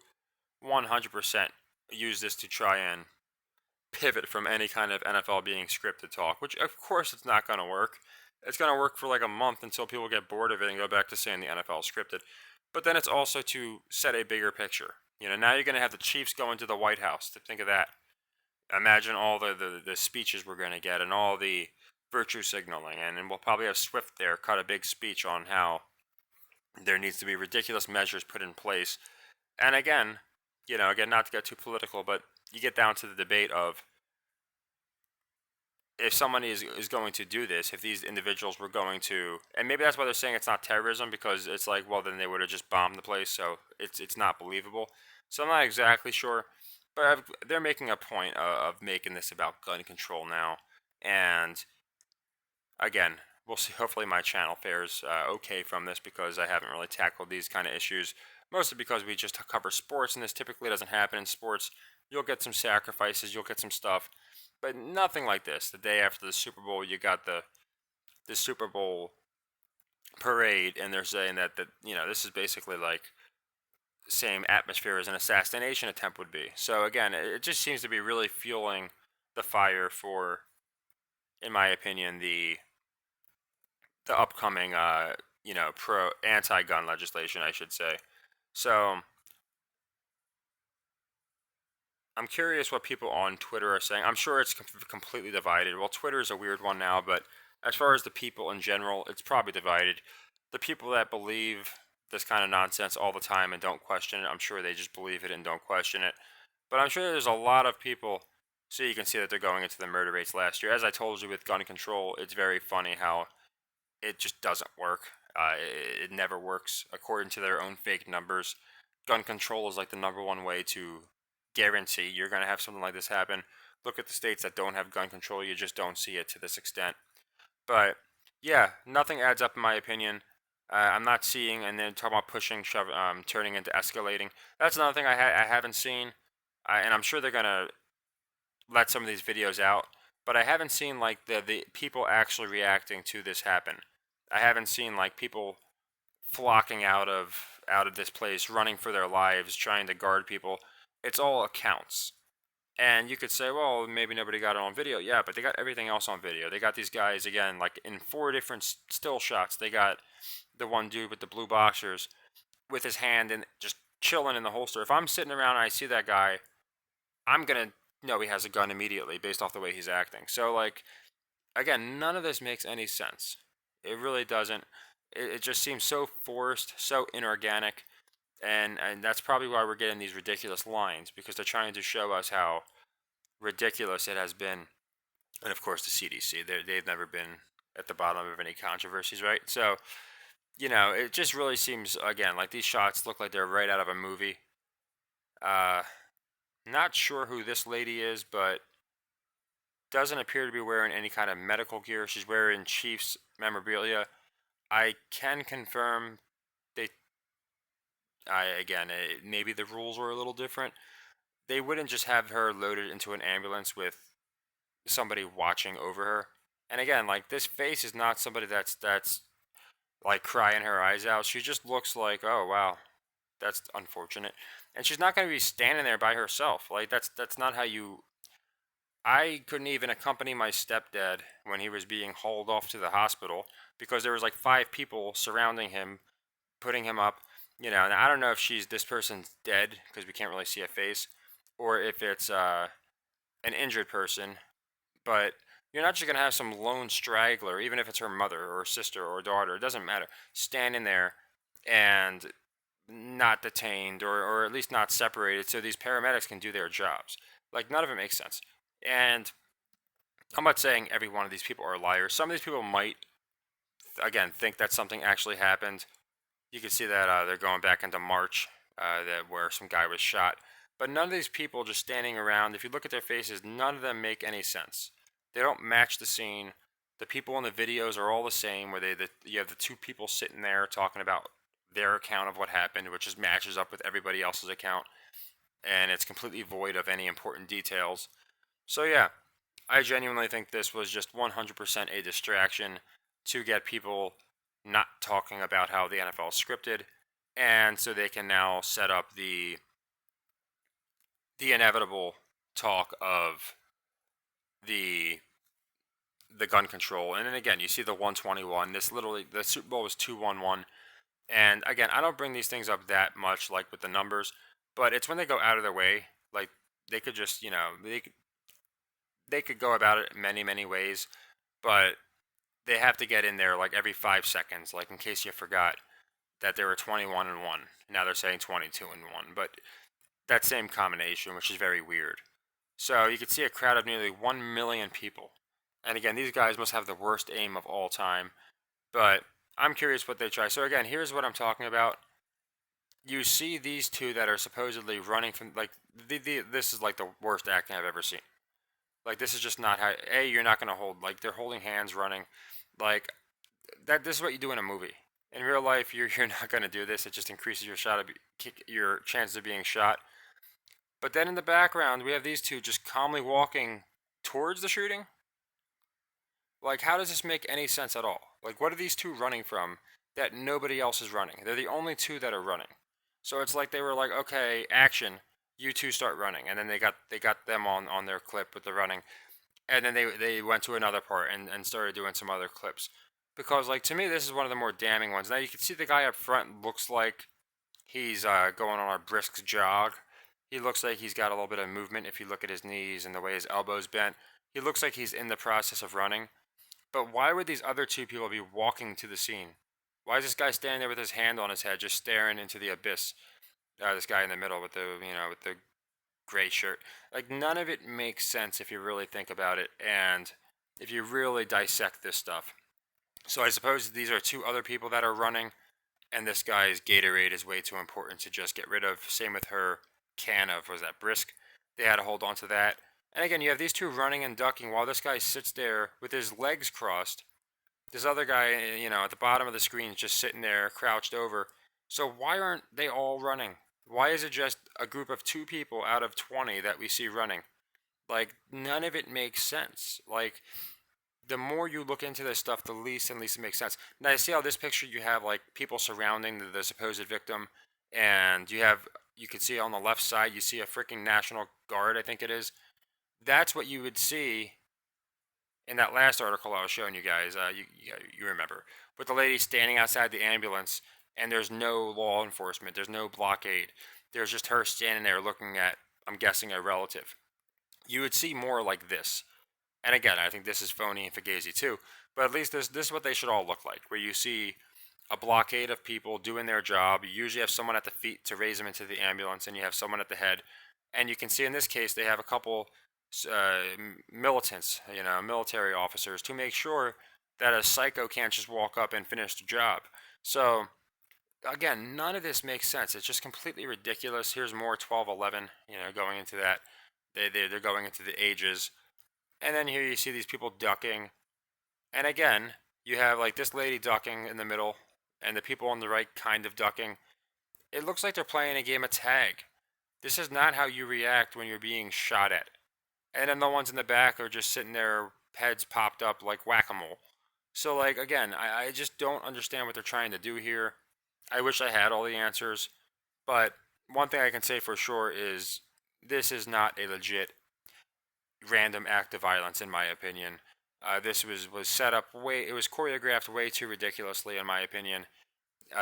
100% use this to try and pivot from any kind of NFL being scripted talk, which of course it's not going to work. It's going to work for like a month until people get bored of it and go back to saying the NFL is scripted. But then it's also to set a bigger picture. Now you're going to have the Chiefs going to the White House. To think of that. Imagine all the speeches we're going to get and all the virtue signaling. And we'll probably have Swift there cut a big speech on how there needs to be ridiculous measures put in place. And again, not to get too political, but you get down to the debate of if somebody is going to do this, if these individuals were going to, and maybe that's why they're saying it's not terrorism, because it's like, well, then they would have just bombed the place, so it's not believable. So I'm not exactly sure, but they're making a point of making this about gun control now, and again, we'll see. Hopefully, my channel fares okay from this because I haven't really tackled these kind of issues, mostly because we just cover sports, and this typically doesn't happen in sports. You'll get some sacrifices, you'll get some stuff, but nothing like this. The day after the Super Bowl, you got the Super Bowl parade, and they're saying that this is basically like same atmosphere as an assassination attempt would be. So again, it just seems to be really fueling the fire for, in my opinion, the upcoming pro anti-gun legislation, I should say. So I'm curious what people on Twitter are saying. I'm sure it's completely divided. Well, Twitter is a weird one now, but as far as the people in general, it's probably divided. The people that believe this kind of nonsense all the time and don't question it, I'm sure they just believe it and don't question it. But I'm sure there's a lot of people. So you can see that they're going into the murder rates last year. As I told you with gun control, it's very funny how it just doesn't work. It never works according to their own fake numbers. Gun control is like the number one way to guarantee you're going to have something like this happen. Look at the states that don't have gun control, you just don't see it to this extent. But yeah, nothing adds up in my opinion. I'm not seeing, and then talking about pushing, turning into escalating. That's another thing I haven't seen, and I'm sure they're gonna let some of these videos out, but I haven't seen like the people actually reacting to this happen. I haven't seen like people flocking out of this place, running for their lives, trying to guard people. It's all accounts. And you could say, well, maybe nobody got it on video. Yeah, but they got everything else on video. They got these guys again, like in 4 different still shots. They got the one dude with the blue boxers with his hand and just chilling in the holster. If I'm sitting around and I see that guy, I'm gonna know he has a gun immediately based off the way he's acting. So like again, none of this makes any sense. It really doesn't. It just seems so forced, so inorganic, and that's probably why we're getting these ridiculous lines because they're trying to show us how ridiculous it has been. And of course, the CDC, they've never been at the bottom of any controversies, right? So it just really seems again like these shots look like they're right out of a movie. Uh, Not sure who this lady is, but doesn't appear to be wearing any kind of medical gear. She's wearing Chiefs memorabilia. I can confirm they. I again, maybe the rules were a little different. They wouldn't just have her loaded into an ambulance with somebody watching over her. And again, like this face is not somebody that's like crying her eyes out. She just looks like, oh wow, that's unfortunate. And she's not going to be standing there by herself. Like that's not how you. I couldn't even accompany my stepdad when he was being hauled off to the hospital because there was like 5 people surrounding him, putting him up. And I don't know if this person's dead because we can't really see a face, or if it's an injured person. But you're not just gonna have some lone straggler, even if it's her mother or sister or daughter. It doesn't matter. Standing there and not detained or at least not separated so these paramedics can do their jobs. Like none of it makes sense. And I'm not saying every one of these people are liars. Some of these people might, again, think that something actually happened. You can see that they're going back into March, where some guy was shot. But none of these people just standing around, if you look at their faces, none of them make any sense. They don't match the scene. The people in the videos are all the same, where you have the 2 people sitting there talking about their account of what happened, which just matches up with everybody else's account, and it's completely void of any important details. So yeah, I genuinely think this was just 100% a distraction to get people not talking about how the NFL is scripted, and so they can now set up the inevitable talk of the the gun control. And then again, you see the 121. This literally the Super Bowl was 211. And again, I don't bring these things up that much, like with the numbers, but it's when they go out of their way, like they could just they could go about it many many ways, but they have to get in there like every 5 seconds, like in case you forgot that they were 21 and 1. Now they're saying 22 and 1, but that same combination, which is very weird. So you could see a crowd of nearly 1 million people. And again, these guys must have the worst aim of all time, but I'm curious what they try. So again, here's what I'm talking about. You see these two that are supposedly running from, like, this is like the worst acting I've ever seen. Like, this is just not how, you're not going to hold, like, they're holding hands running. Like, this is what you do in a movie. In real life, you're not going to do this. It just increases your chances of being shot. But then in the background, we have these two just calmly walking towards the shooting. Like, how does this make any sense at all? Like, what are these two running from that nobody else is running? They're the only two that are running. So it's like they were like, okay, action. You two start running, and then they got them on their clip with the running, and then they went to another part and started doing some other clips, because like to me this is one of the more damning ones. Now you can see the guy up front looks like he's going on a brisk jog. He looks like he's got a little bit of movement if you look at his knees and the way his elbows bent. He looks like he's in the process of running. But why would these other two people be walking to the scene? Why is this guy standing there with his hand on his head, just staring into the abyss? This guy in the middle with the gray shirt. Like none of it makes sense if you really think about it, and if you really dissect this stuff. So I suppose these are two other people that are running, and this guy's Gatorade is way too important to just get rid of. Same with her can of, was that Brisk? They had to hold on to that. And again, you have these two running and ducking while this guy sits there with his legs crossed. This other guy, at the bottom of the screen is just sitting there crouched over. So why aren't they all running? Why is it just a group of two people out of 20 that we see running? Like, none of it makes sense. Like, the more you look into this stuff, the least and least it makes sense. Now, you see how this picture you have like people surrounding the supposed victim, and you can see on the left side you see a freaking National Guard, I think it is. That's what you would see in that last article I was showing you guys. You remember with the lady standing outside the ambulance, and there's no law enforcement, there's no blockade, there's just her standing there looking at, I'm guessing, a relative. You would see more like this. And again, I think this is phony and fugazi too. But at least this is what they should all look like, where you see a blockade of people doing their job. You usually have someone at the feet to raise them into the ambulance, and you have someone at the head. And you can see in this case they have a couple militants, military officers, to make sure that a psycho can't just walk up and finish the job. So again, none of this makes sense. It's just completely ridiculous. Here's more 1211, going into that. They're going into the ages. And then here you see these people ducking. And again, you have like this lady ducking in the middle, and the people on the right kind of ducking. It looks like they're playing a game of tag. This is not how you react when you're being shot at. And then the ones in the back are just sitting there, heads popped up like whack-a-mole. So, like, again, I just don't understand what they're trying to do here. I wish I had all the answers. But one thing I can say for sure is this is not a legit random act of violence, in my opinion. This was set up it was choreographed way too ridiculously, in my opinion,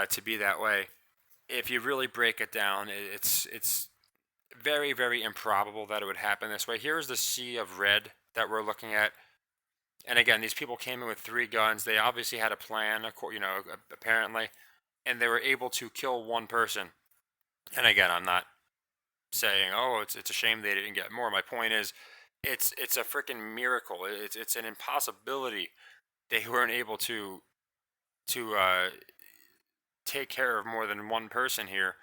to be that way. If you really break it down, it's very, very improbable that it would happen this way. Here's the sea of red that we're looking at. And again, these people came in with 3 guns. They obviously had a plan, apparently, and they were able to kill one person. And again, I'm not saying, oh, it's a shame they didn't get more. My point is, it's a freaking miracle. It's an impossibility they weren't able to take care of more than one person here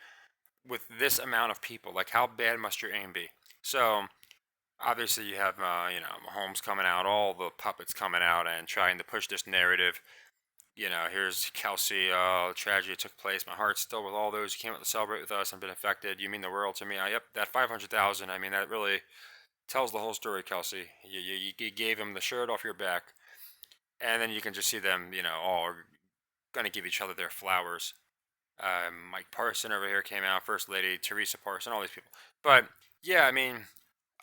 with this amount of people. Like, how bad must your aim be? So obviously you have Mahomes coming out, all the puppets coming out and trying to push this narrative. Here's Kelsey. Tragedy took place. My heart's still with all those who came out to celebrate with us and been affected. You mean the world to me. Yep, that 500,000. I mean, that really tells the whole story, Kelsey. You gave him the shirt off your back, and then you can just see them, all going to give each other their flowers. Mike Parson over here came out, First Lady Teresa Parson, all these people. But yeah, I mean,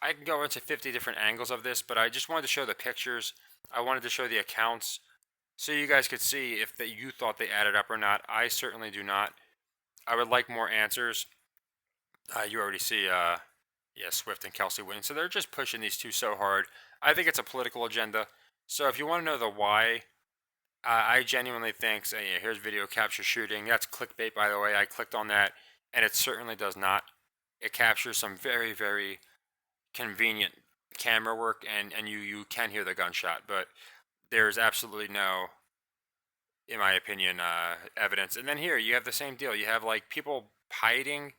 I can go into 50 different angles of this, but I just wanted to show the pictures. I wanted to show the accounts so you guys could see if you thought they added up or not. I certainly do not. I would like more answers. You already see, yeah, Swift and Kelsey winning. So they're just pushing these two so hard. I think it's a political agenda. So if you want to know the why, I genuinely think, so yeah, here's video capture shooting. That's clickbait, by the way. I clicked on that, and it certainly does not. It captures some very, very convenient camera work, and you can hear the gunshot, but there's absolutely no, in my opinion, evidence. And then here you have the same deal. You have like people hiding,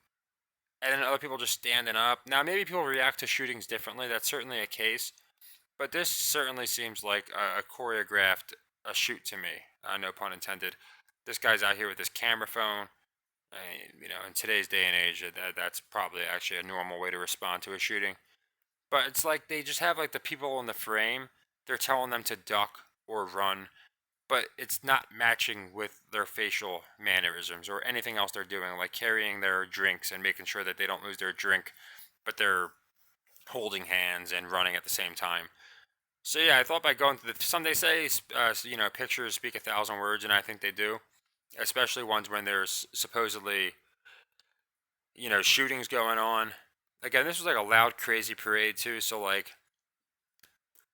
and then other people just standing up. Now maybe people react to shootings differently. That's certainly a case, but this certainly seems like a choreographed a shoot to me. No pun intended. This guy's out here with his camera phone. In today's day and age, that's probably actually a normal way to respond to a shooting. But it's like they just have like the people in the frame. They're telling them to duck or run. but it's not matching with their facial mannerisms or anything else they're doing, like carrying their drinks and making sure that they don't lose their drink, but they're holding hands and running at the same time. So yeah, I thought by going to some they say, pictures speak 1,000 words, and I think they do, especially ones when there's supposedly, shootings going on. Again, this was like a loud, crazy parade too. So like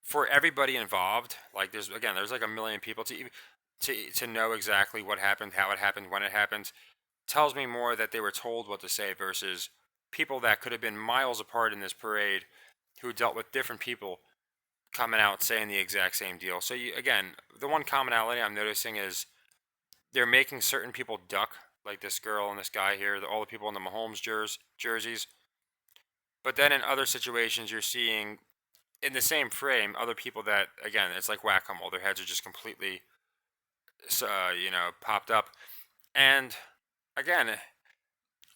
for everybody involved, like there's like a million people to know exactly what happened, how it happened, when it happened, tells me more that they were told what to say versus people that could have been miles apart in this parade who dealt with different people coming out saying the exact same deal. So again, the one commonality I'm noticing is they're making certain people duck, like this girl and this guy here, all the people in the Mahomes jerseys. But then in other situations, you're seeing in the same frame other people that, again, it's like whack-a-mole. Their heads are just completely, popped up. And again,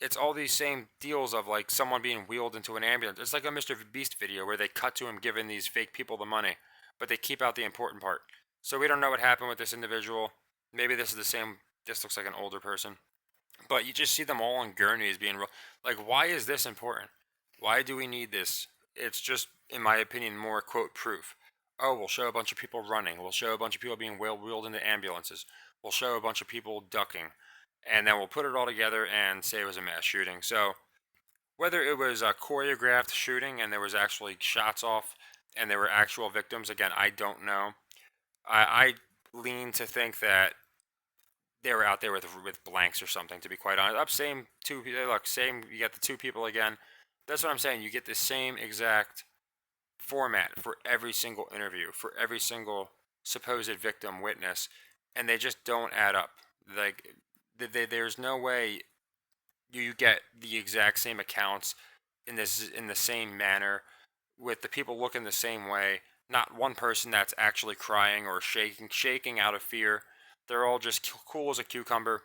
it's all these same deals of like someone being wheeled into an ambulance. It's like a Mr. Beast video where they cut to him giving these fake people the money, but they keep out the important part. So we don't know what happened with this individual. Maybe this is the same. This looks like an older person, but you just see them all on gurneys being like, why is this important? Why do we need this? It's just, in my opinion, more quote proof. Oh, we'll show a bunch of people running. We'll show a bunch of people being wheeled into ambulances. We'll show a bunch of people ducking, and then we'll put it all together and say it was a mass shooting. So whether it was a choreographed shooting and there was actually shots off and there were actual victims, again, I don't know. I lean to think that they were out there with blanks or something. To be quite honest, up same two. Look, same. You got the two people again. That's what I'm saying. You get the same exact format for every single interview, for every single supposed victim witness, and they just don't add up. Like, there's no way you get the exact same accounts in the same manner with the people looking the same way. Not one person that's actually crying or shaking out of fear. They're all just cool as a cucumber.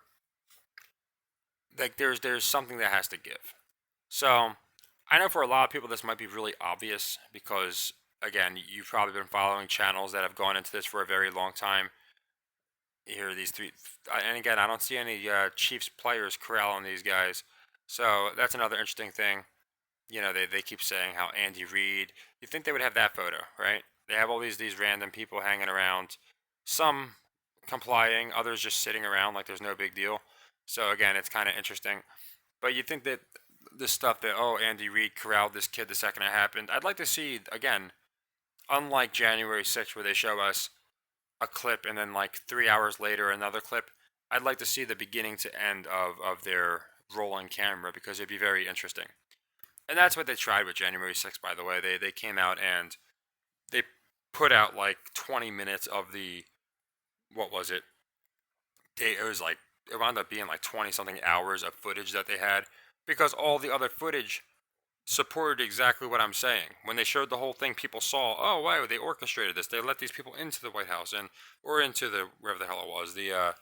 Like there's something that has to give. So I know for a lot of people this might be really obvious because again you've probably been following channels that have gone into this for a very long time. You hear these three, and again I don't see any Chiefs players corralling these guys. So that's another interesting thing. They keep saying how Andy Reid. You think they would have that photo, right? They have all these random people hanging around, some complying, others just sitting around like there's no big deal. So again, it's kind of interesting. But you think that this stuff that Andy Reid corralled this kid the second it happened. I'd like to see again, unlike January 6th where they show us a clip and then like 3 hours later another clip. I'd like to see the beginning to end of their rolling camera because it'd be very interesting. And that's what they tried with January 6th, by the way. They came out and they put out like 20 minutes of the, what was it? It was like, it wound up being like 20 something hours of footage that they had because all the other footage supported exactly what I'm saying. When they showed the whole thing, people saw, oh wow, they orchestrated this. They let these people into the White House or into the wherever the hell it was, the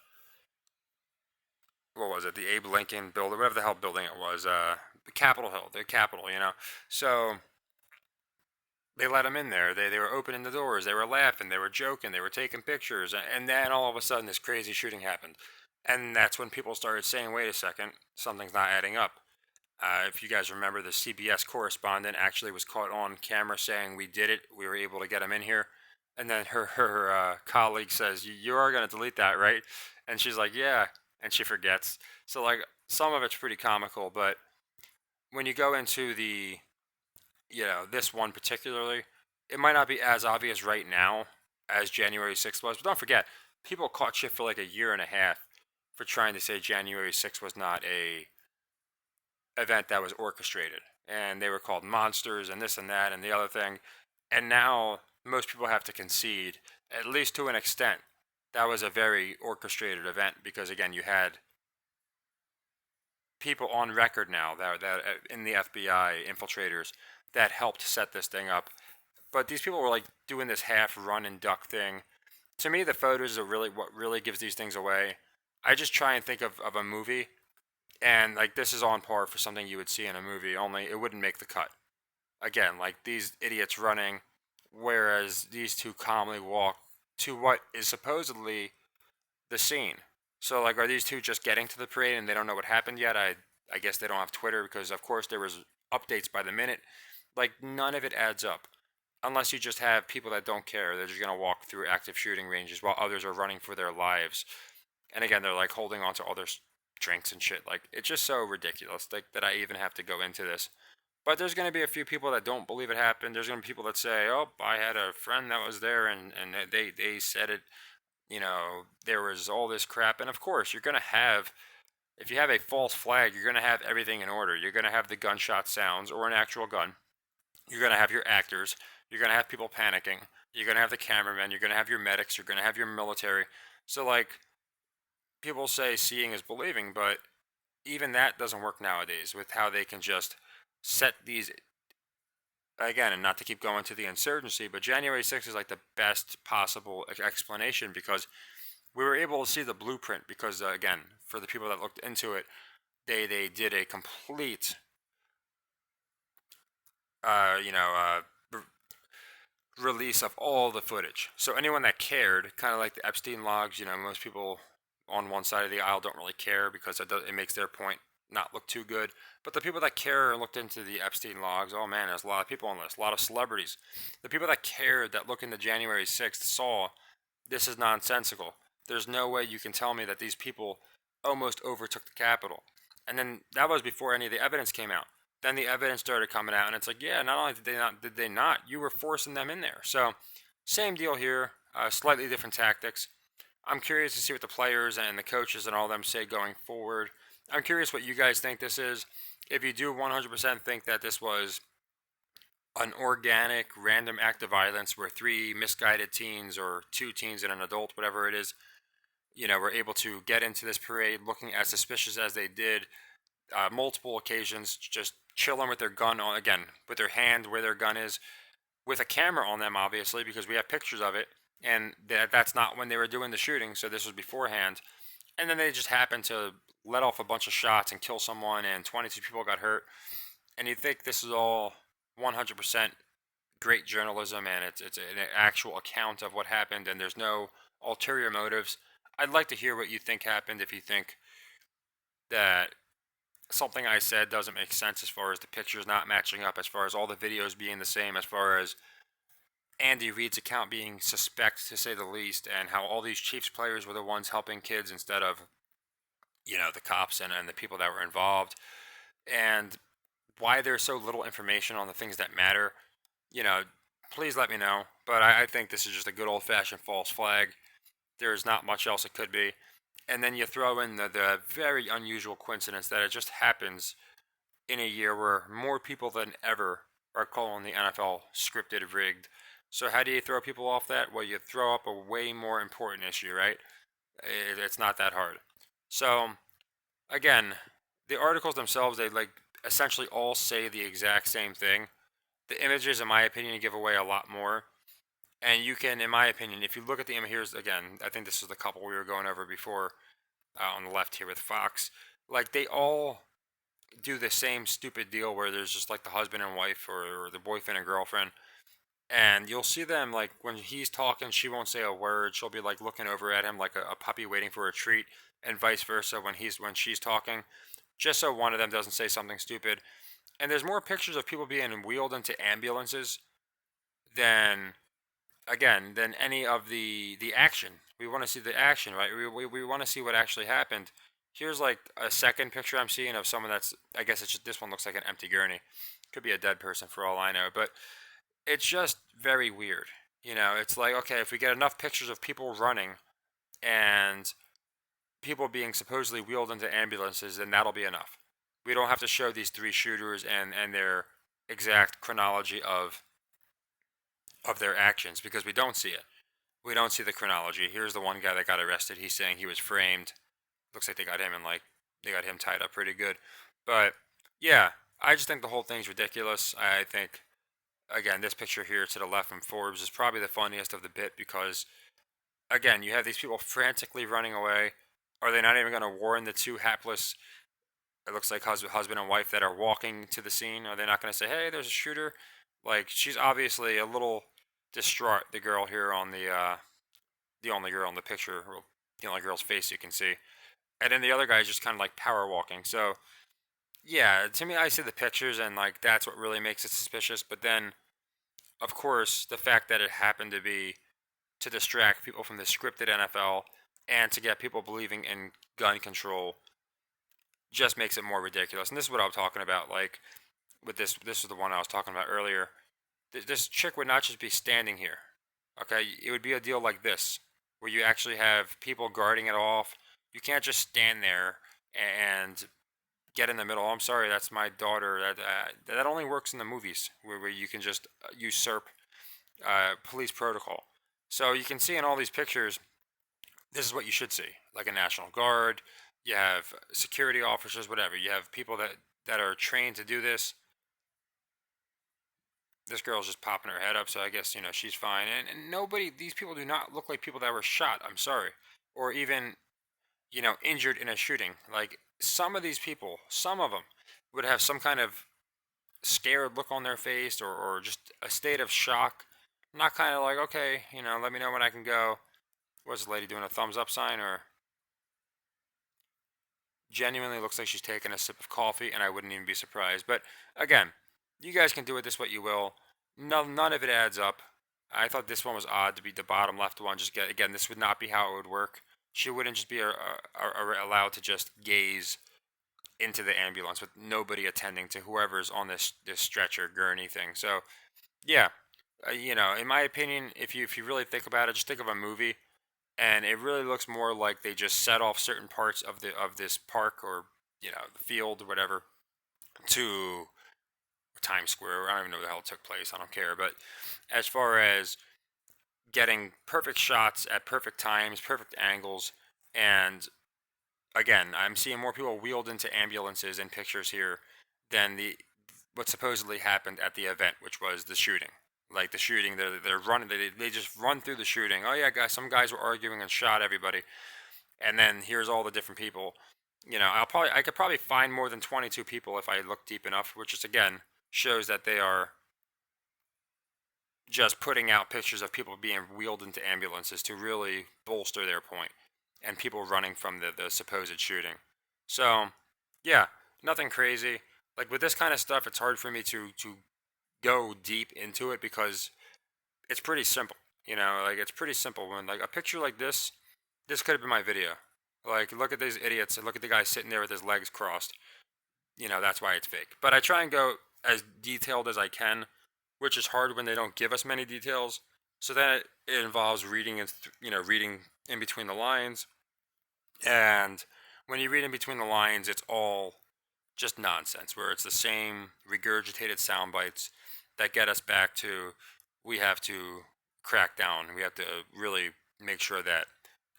what was it, the Abe Lincoln building, whatever the hell building it was, the Capitol Hill, the Capitol. So they let them in there. They were opening the doors. They were laughing. They were joking. They were taking pictures. And then all of a sudden, this crazy shooting happened. And that's when people started saying, wait a second, something's not adding up. If you guys remember, the CBS correspondent actually was caught on camera saying, we did it. We were able to get him in here. And then her colleague says, you are going to delete that, right? And she's like, yeah. And she forgets. So, like, some of it's pretty comical. But when you go into this one particularly, it might not be as obvious right now as January 6th was. But don't forget, people caught shit for like a year and a half for trying to say January 6th was not a event that was orchestrated. And they were called monsters and this and that and the other thing. And now most people have to concede, at least to an extent, that was a very orchestrated event because, again, you had people on record now that in the FBI infiltrators that helped set this thing up. But these people were like doing this half run and duck thing. To me, the photos are really what really gives these things away. I just try and think of a movie, and like this is on par for something you would see in a movie, only it wouldn't make the cut. Again, like these idiots running, whereas these two calmly walk to what is supposedly the scene. So like, are these two just getting to the parade and they don't know what happened yet? I guess they don't have Twitter because of course there was updates by the minute. Like none of it adds up. Unless you just have people that don't care, they're just gonna walk through active shooting ranges while others are running for their lives. And again, they're like holding on to all their drinks and shit. Like it's just so ridiculous, like that I even have to go into this. But there's gonna be a few people that don't believe it happened. There's gonna be people that say, "Oh, I had a friend that was there, and they said it. You know, there was all this crap." And of course, you're gonna have, if you have a false flag, you're gonna have everything in order. You're gonna have the gunshot sounds or an actual gun. You're going to have your actors. You're going to have people panicking. You're going to have the cameramen. You're going to have your medics. You're going to have your military. So, like, people say seeing is believing, but even that doesn't work nowadays with how they can just set these, again, and not to keep going to the insurgency, but January 6th is like the best possible explanation because we were able to see the blueprint because, again, for the people that looked into it, they did a complete, uh, you know, uh, release of all the footage. So anyone that cared, kind of like the Epstein logs, most people on one side of the aisle don't really care because it makes their point not look too good. But the people that care and looked into the Epstein logs, oh man, there's a lot of people on this, a lot of celebrities. The people that cared, that look into January 6th, saw this is nonsensical. There's no way you can tell me that these people almost overtook the Capitol. And then that was before any of the evidence came out. Then the evidence started coming out, and it's like, yeah, not only did they not, you were forcing them in there. So, same deal here, slightly different tactics. I'm curious to see what the players and the coaches and all them say going forward. I'm curious what you guys think this is. If you do 100% think that this was an organic, random act of violence where three misguided teens or two teens and an adult, whatever it is, were able to get into this parade looking as suspicious as they did, multiple occasions, just chilling with their gun on, again, with their hand where their gun is, with a camera on them, obviously, because we have pictures of it. And that's not when they were doing the shooting, so this was beforehand. And then they just happened to let off a bunch of shots and kill someone, and 22 people got hurt. And you think this is all 100% great journalism and it's an actual account of what happened and there's no ulterior motives. I'd like to hear what you think happened if you think that something I said doesn't make sense as far as the pictures not matching up, as far as all the videos being the same, as far as Andy Reid's account being suspect to say the least, and how all these Chiefs players were the ones helping kids instead of, the cops and the people that were involved, and why there's so little information on the things that matter. You know, please let me know. But I think this is just a good old fashioned false flag. There's not much else it could be. And then you throw in the very unusual coincidence that it just happens in a year where more people than ever are calling the NFL scripted, rigged. So how do you throw people off that? Well, you throw up a way more important issue, right? It's not that hard. So again, the articles themselves, they like essentially all say the exact same thing. The images, in my opinion, give away a lot more. And you can, in my opinion, if you look at the image, here's again, I think this is the couple we were going over before, on the left here with Fox. Like they all do the same stupid deal where there's just like the husband and wife or the boyfriend and girlfriend. And you'll see them like when he's talking, she won't say a word. She'll be like looking over at him like a puppy waiting for a treat, and vice versa when she's talking, just so one of them doesn't say something stupid. And there's more pictures of people being wheeled into ambulances than, again, than any of the action. We want to see the action, right? We want to see what actually happened. Here's like a second picture I'm seeing of someone that's, I guess it's just, this one looks like an empty gurney. Could be a dead person for all I know, but it's just very weird. It's like, okay, if we get enough pictures of people running and people being supposedly wheeled into ambulances, then that'll be enough. We don't have to show these three shooters and their exact chronology of their actions because we don't see it. We don't see the chronology. Here's the one guy that got arrested. He's saying he was framed. Looks like they got him tied up pretty good. But yeah, I just think the whole thing's ridiculous. I think, again, this picture here to the left from Forbes is probably the funniest of the bit because, again, you have these people frantically running away. Are they not even going to warn the two hapless, it looks like husband and wife that are walking to the scene? Are they not going to say, hey, there's a shooter? Like, she's obviously a little distraught, the girl here on the only girl in the picture. the only girl's face you can see. And then the other guy is just kind of like power walking. So yeah, to me, I see the pictures and like that's what really makes it suspicious. But then, of course, the fact that it happened to be to distract people from the scripted NFL and to get people believing in gun control just makes it more ridiculous. And this is what I'm talking about. Like with this is the one I was talking about earlier. This chick would not just be standing here. Okay, it would be a deal like this, where you actually have people guarding it off. You can't just stand there and get in the middle. Oh, I'm sorry, that's my daughter. That only works in the movies, where you can just usurp police protocol. So you can see in all these pictures, this is what you should see, like a National Guard. You have security officers, whatever. You have people that are trained to do this. This girl's just popping her head up, so I guess she's fine. And nobody, these people do not look like people that were shot. I'm sorry, or even injured in a shooting. Like some of these people, some of them would have some kind of scared look on their face, or just a state of shock. Not kind of like, okay, let me know when I can go. Was the lady doing a thumbs up sign, or genuinely looks like she's taking a sip of coffee, and I wouldn't even be surprised. But again, you guys can do with this what you will. No, none of it adds up. I thought this one was odd to be the bottom left one. Just get again, this would not be how it would work. She wouldn't just be allowed to just gaze into the ambulance with nobody attending to whoever's on this stretcher gurney thing. So yeah, in my opinion, if you really think about it, just think of a movie, and it really looks more like they just set off certain parts of this park, or the field or whatever, to Times Square. I don't even know where the hell it took place. I don't care. But as far as getting perfect shots at perfect times, perfect angles, and again, I'm seeing more people wheeled into ambulances in pictures here than what supposedly happened at the event, which was the shooting. Like the shooting, they're running. They just run through the shooting. Oh yeah, guys, some guys were arguing and shot everybody, and then here's all the different people. I could probably find more than 22 people if I look deep enough, which is again shows that they are just putting out pictures of people being wheeled into ambulances to really bolster their point, and people running from the supposed shooting. So, yeah, nothing crazy. Like with this kind of stuff, it's hard for me to go deep into it because it's pretty simple. Like it's pretty simple. When like a picture like this could have been my video. Like look at these idiots and look at the guy sitting there with his legs crossed. That's why it's fake. But I try and go as detailed as I can, which is hard when they don't give us many details. So then it involves reading and reading in between the lines. And when you read in between the lines, it's all just nonsense, where it's the same regurgitated sound bites that get us back to we have to crack down. We have to really make sure that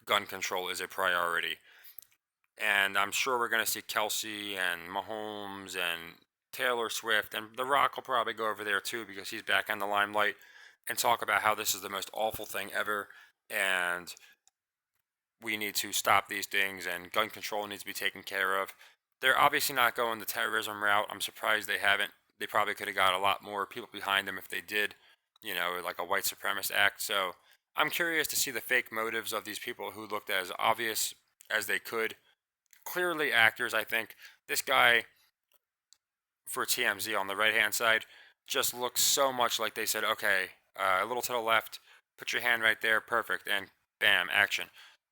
gun control is a priority. And I'm sure we're going to see Kelsey and Mahomes and Taylor Swift, and The Rock will probably go over there too because he's back in the limelight, and talk about how this is the most awful thing ever, and we need to stop these things, and gun control needs to be taken care of. They're obviously not going the terrorism route. I'm surprised they haven't. They probably could have got a lot more people behind them if they did, like a white supremacist act. So I'm curious to see the fake motives of these people who looked as obvious as they could. Clearly actors, I think. This guy for TMZ on the right hand side just looks so much like they said, okay, a little to the left, put your hand right there, perfect, and bam, action.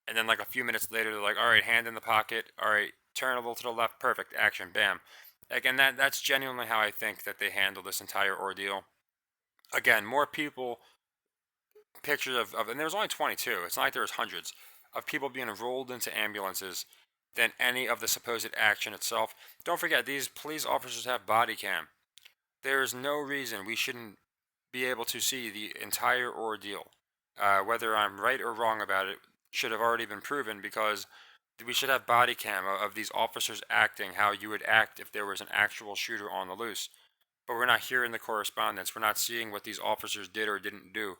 And then like a few minutes later, they're like, all right, hand in the pocket, all right, turn a little to the left, perfect, action, bam. Again, that's genuinely how I think that they handle this entire ordeal. Again, more people, pictures and there was only 22. It's not like there was hundreds of people being rolled into ambulances than any of the supposed action itself. Don't forget, these police officers have body cam. There is no reason we shouldn't be able to see the entire ordeal. Whether I'm right or wrong about it should have already been proven, because we should have body cam of these officers acting how you would act if there was an actual shooter on the loose. But we're not hearing the correspondence. We're not seeing what these officers did or didn't do.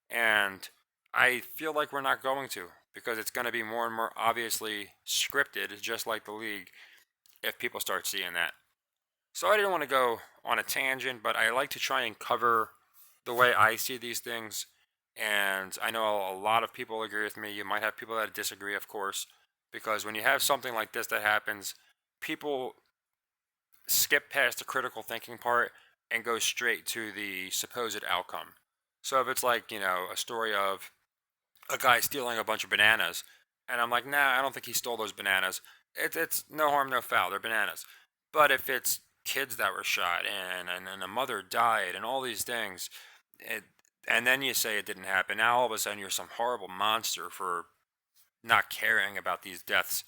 And I feel like we're not going to, because it's going to be more and more obviously scripted, just like the league, if people start seeing that. So I didn't want to go on a tangent, but I like to try and cover the way I see these things. And I know a lot of people agree with me. You might have people that disagree, of course, because when you have something like this that happens, people skip past the critical thinking part and go straight to the supposed outcome. So if it's like, a story of a guy stealing a bunch of bananas, and I'm like, nah, I don't think he stole those bananas. It's no harm, no foul. They're bananas. But if it's kids that were shot and a mother died and all these things, it, and then you say it didn't happen, now all of a sudden you're some horrible monster for not caring about these deaths.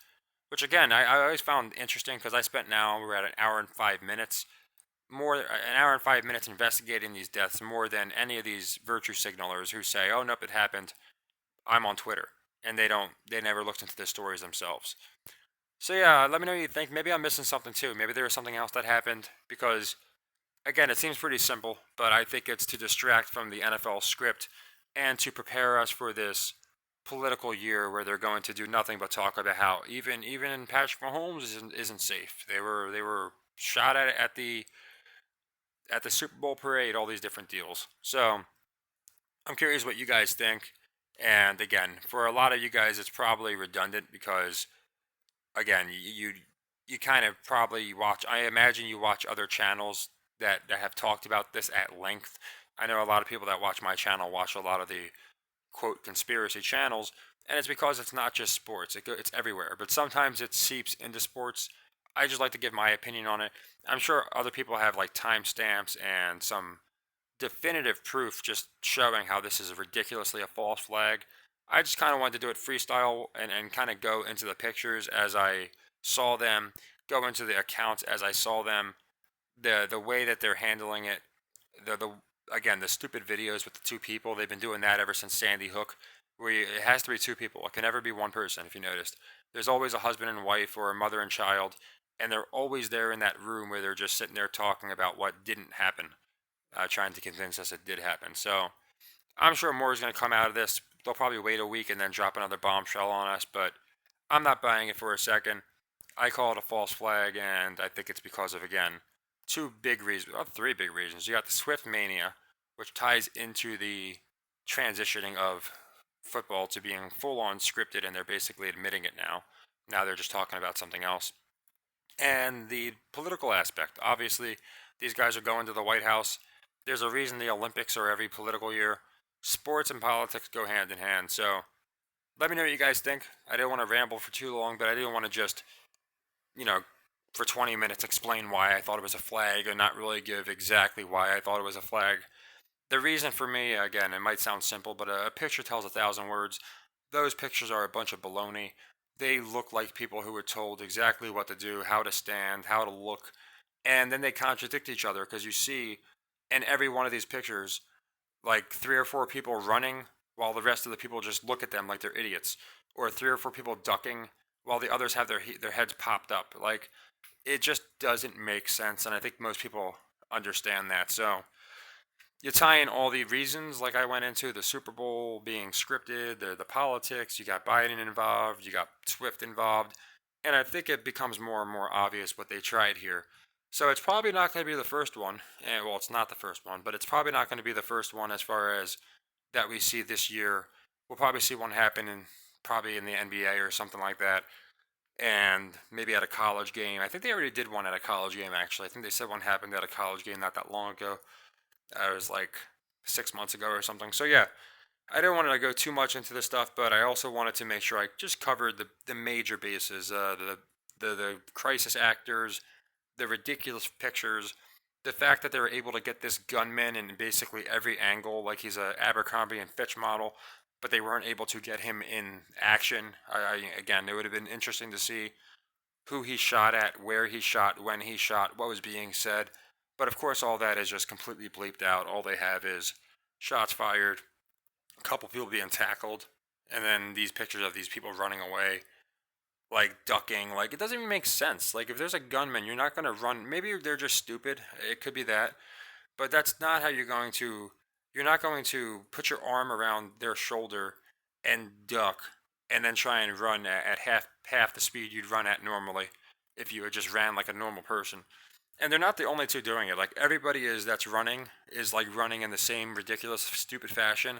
Which again, I always found interesting because I spent now we're at an hour and 5 minutes an hour and 5 minutes investigating these deaths more than any of these virtue signalers who say, "Oh nope, it happened. I'm on Twitter," and they never looked into the stories themselves. So yeah, let me know what you think. Maybe I'm missing something too. Maybe there was something else that happened because again, it seems pretty simple, but I think it's to distract from the NFL script and to prepare us for this political year where they're going to do nothing but talk about how even Patrick Mahomes isn't safe. They were shot at the Super Bowl parade, all these different deals. So I'm curious what you guys think. And again, for a lot of you guys, it's probably redundant because again, you kind of probably watch. I imagine you watch other channels that have talked about this at length. I know a lot of people that watch my channel watch a lot of the quote conspiracy channels, and it's because it's not just sports; it's everywhere. But sometimes it seeps into sports. I just like to give my opinion on it. I'm sure other people have like timestamps and some definitive proof just showing how this is ridiculously a false flag. I just kind of wanted to do it freestyle and kind of go into the pictures as I saw them, go into the accounts as I saw them, the way that they're handling it, the again the stupid videos with the two people. They've been doing that ever since Sandy Hook, where it has to be two people. It can never be one person. If you noticed, there's always a husband and wife or a mother and child, and they're always there in that room where they're just sitting there talking about what didn't happen, trying to convince us it did happen. So I'm sure more is going to come out of this. They'll probably wait a week and then drop another bombshell on us, but I'm not buying it for a second. I call it a false flag, and I think it's because of, again, two big reasons, well, three big reasons. You got the Swift mania, which ties into the transitioning of football to being full on scripted, and they're basically admitting it now. Now they're just talking about something else. And the political aspect. Obviously, these guys are going to the White House. There's a reason the Olympics are every political year. Sports and politics go hand in hand. So let me know what you guys think. I didn't want to ramble for too long, but I didn't want to just, you know, for 20 minutes explain why I thought it was a flag and not really give exactly why I thought it was a flag. The reason for me, again, it might sound simple, but a picture tells 1,000 words. Those pictures are a bunch of baloney. They look like people who were told exactly what to do, how to stand, how to look, and then they contradict each other because you see in every one of these pictures like three or four people running while the rest of the people just look at them like they're idiots, or three or four people ducking while the others have their heads popped up. Like it just doesn't make sense, and I think most people understand that. So you tie in all the reasons, like I went into the Super Bowl being scripted, the politics, you got Biden involved, you got Swift involved, and I think it becomes more and more obvious what they tried here. So it's probably not going to be the first one, and well, it's not the first one, but it's probably not going to be the first one as far as that we see this year. We'll probably see one happen in probably in the NBA or something like that, and maybe at a college game. I think they already did one at a college game actually. I think they said one happened at a college game not that long ago. It was like 6 months ago or something. So yeah, I didn't want to go too much into this stuff, but I also wanted to make sure I just covered the major bases, the crisis actors, the ridiculous pictures, the fact that they were able to get this gunman in basically every angle, like he's a Abercrombie and Fitch model, but they weren't able to get him in action. Again, it would have been interesting to see who he shot at, where he shot, when he shot, what was being said. But of course, all that is just completely bleeped out. All they have is shots fired, a couple people being tackled, and then these pictures of these people running away, like ducking. Like, it doesn't even make sense. Like, if there's a gunman, you're not going to run. Maybe they're just stupid. It could be that. But that's not how you're going to. You're not going to put your arm around their shoulder and duck and then try and run at half the speed you'd run at normally if you had just ran like a normal person. And they're not the only two doing it. Like everybody is that's running is like running in the same ridiculous, stupid fashion.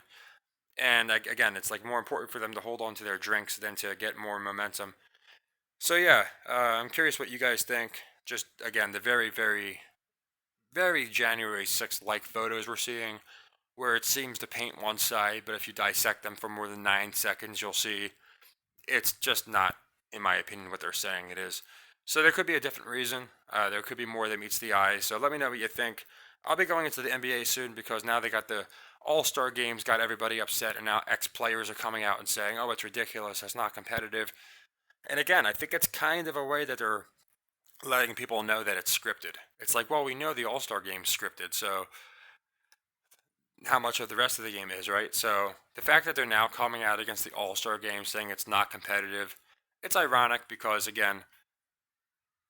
And again, it's like more important for them to hold on to their drinks than to get more momentum. So yeah, I'm curious what you guys think. Just again, the very, very, very January 6th like photos we're seeing, where it seems to paint one side, but if you dissect them for more than 9 seconds, you'll see it's just not, in my opinion, what they're saying it is. So there could be a different reason. There could be more that meets the eye. So let me know what you think. I'll be going into the NBA soon because now they got the All-Star games, got everybody upset, and now ex-players are coming out and saying, "Oh, it's ridiculous. It's not competitive." And again, I think it's kind of a way that they're letting people know that it's scripted. It's like, well, we know the All-Star game's scripted, so how much of the rest of the game is, right? So the fact that they're now coming out against the All-Star game saying it's not competitive, it's ironic because again,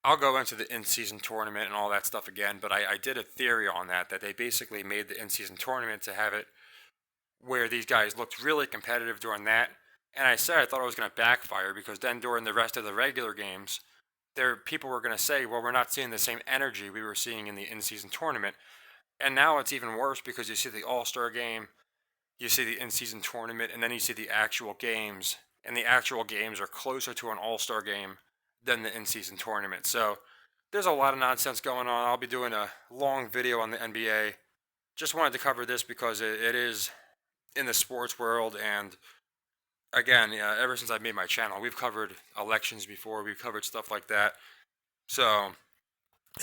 I'll go into the in-season tournament and all that stuff again, but I did a theory on that they basically made the in-season tournament to have it where these guys looked really competitive during that. And I said I thought it was going to backfire because then during the rest of the regular games, there people were going to say, well, we're not seeing the same energy we were seeing in the in-season tournament. And now it's even worse because you see the All-Star game, you see the in-season tournament, and then you see the actual games, and the actual games are closer to an All-Star game than the in-season tournament. So there's a lot of nonsense going on. I'll be doing a long video on the NBA. Just wanted to cover this because it is in the sports world, and again, yeah, ever since I made my channel, we've covered elections before, we've covered stuff like that. So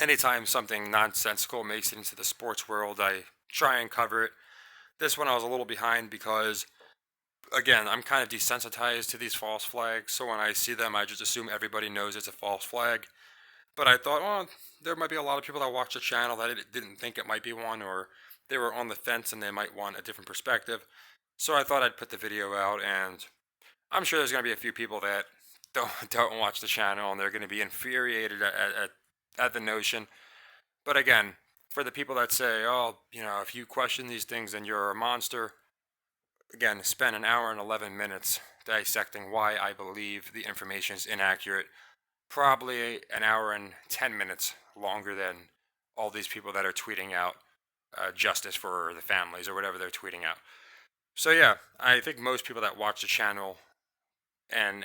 anytime something nonsensical makes it into the sports world, I try and cover it. This one I was a little behind because again, I'm kind of desensitized to these false flags, so when I see them, I just assume everybody knows it's a false flag. But I thought, well, there might be a lot of people that watch the channel that didn't think it might be one, or they were on the fence and they might want a different perspective. So I thought I'd put the video out, and I'm sure there's going to be a few people that don't watch the channel, and they're going to be infuriated at the notion. But again, for the people that say, oh, if you question these things, then you're a monster, again, spend an hour and 11 minutes dissecting why I believe the information is inaccurate. Probably an hour and 10 minutes longer than all these people that are tweeting out justice for the families or whatever they're tweeting out. So yeah, I think most people that watch the channel and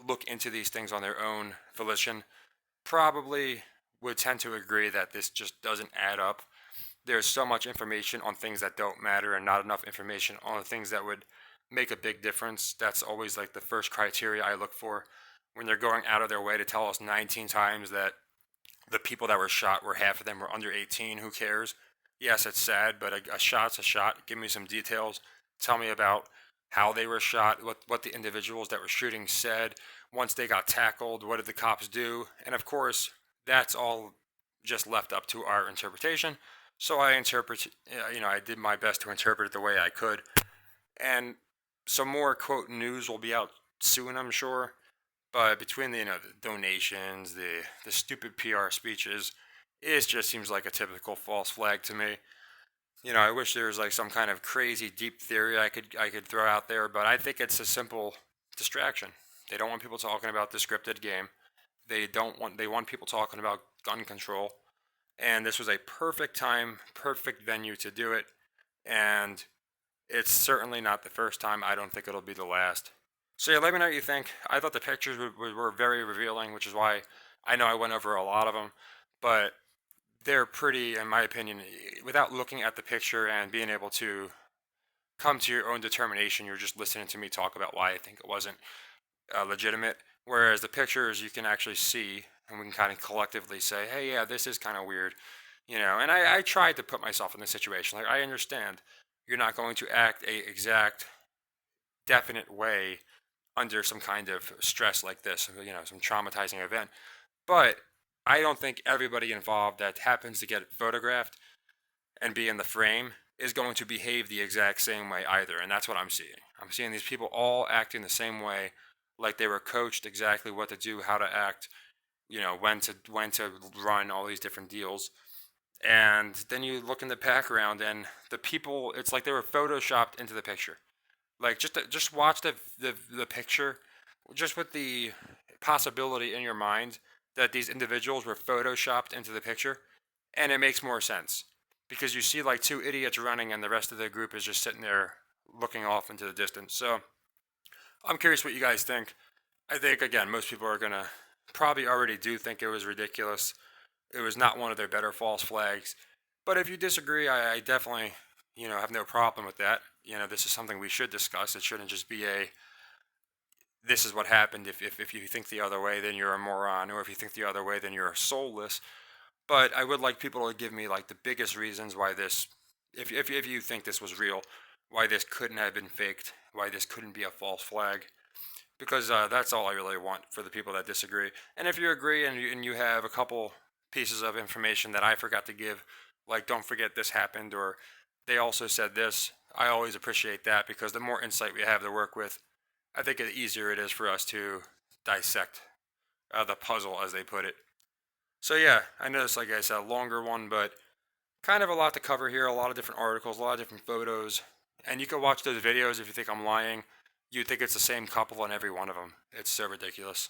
look into these things on their own volition probably would tend to agree that this just doesn't add up. There's so much information on things that don't matter and not enough information on things that would make a big difference. That's always like the first criteria I look for when they're going out of their way to tell us 19 times that the people that were shot were half of them were under 18. Who cares? Yes, it's sad, but a shot's a shot. Give me some details. Tell me about how they were shot, what the individuals that were shooting said. Once they got tackled, what did the cops do? And of course, that's all just left up to our interpretation. So I interpret, I did my best to interpret it the way I could. And some more quote news will be out soon, I'm sure. But between the donations, the stupid PR speeches, it just seems like a typical false flag to me. I wish there was like some kind of crazy deep theory I could throw out there, but I think it's a simple distraction. They don't want people talking about the scripted game. They want people talking about gun control, and this was a perfect time, perfect venue to do it. And it's certainly not the first time. I don't think it'll be the last. So yeah, let me know what you think. I thought the pictures were very revealing, which is why I know I went over a lot of them, but they're pretty, in my opinion, without looking at the picture and being able to come to your own determination. You're just listening to me talk about why I think it wasn't legitimate. Whereas the pictures you can actually see, and we can kind of collectively say, hey, yeah, this is kind of weird, And I tried to put myself in this situation. Like I understand you're not going to act a exact, definite way under some kind of stress like this, some traumatizing event. But I don't think everybody involved that happens to get photographed and be in the frame is going to behave the exact same way either. And that's what I'm seeing. I'm seeing these people all acting the same way, like they were coached exactly what to do, how to act, when to run all these different deals. And then you look in the background and the people, it's like they were photoshopped into the picture. Like just watch the picture, just with the possibility in your mind that these individuals were photoshopped into the picture, and it makes more sense because you see like two idiots running, and the rest of the group is just sitting there looking off into the distance. So I'm curious what you guys think. I think, again, most people are going to probably already do think it was ridiculous. It was not one of their better false flags. But if you disagree, I definitely, have no problem with that. This is something we should discuss. It shouldn't just be this is what happened. If you think the other way, then you're a moron. Or if you think the other way, then you're soulless. But I would like people to give me like the biggest reasons why this, if you think this was real, why this couldn't have been faked, why this couldn't be a false flag, because that's all I really want for the people that disagree. And if you agree and you have a couple pieces of information that I forgot to give, like don't forget this happened or they also said this, I always appreciate that because the more insight we have to work with, I think the easier it is for us to dissect the puzzle, as they put it. So yeah, I know it's like I said, a longer one, but kind of a lot to cover here. A lot of different articles, a lot of different photos, and you can watch those videos if you think I'm lying. You'd think it's the same couple on every one of them. It's so ridiculous.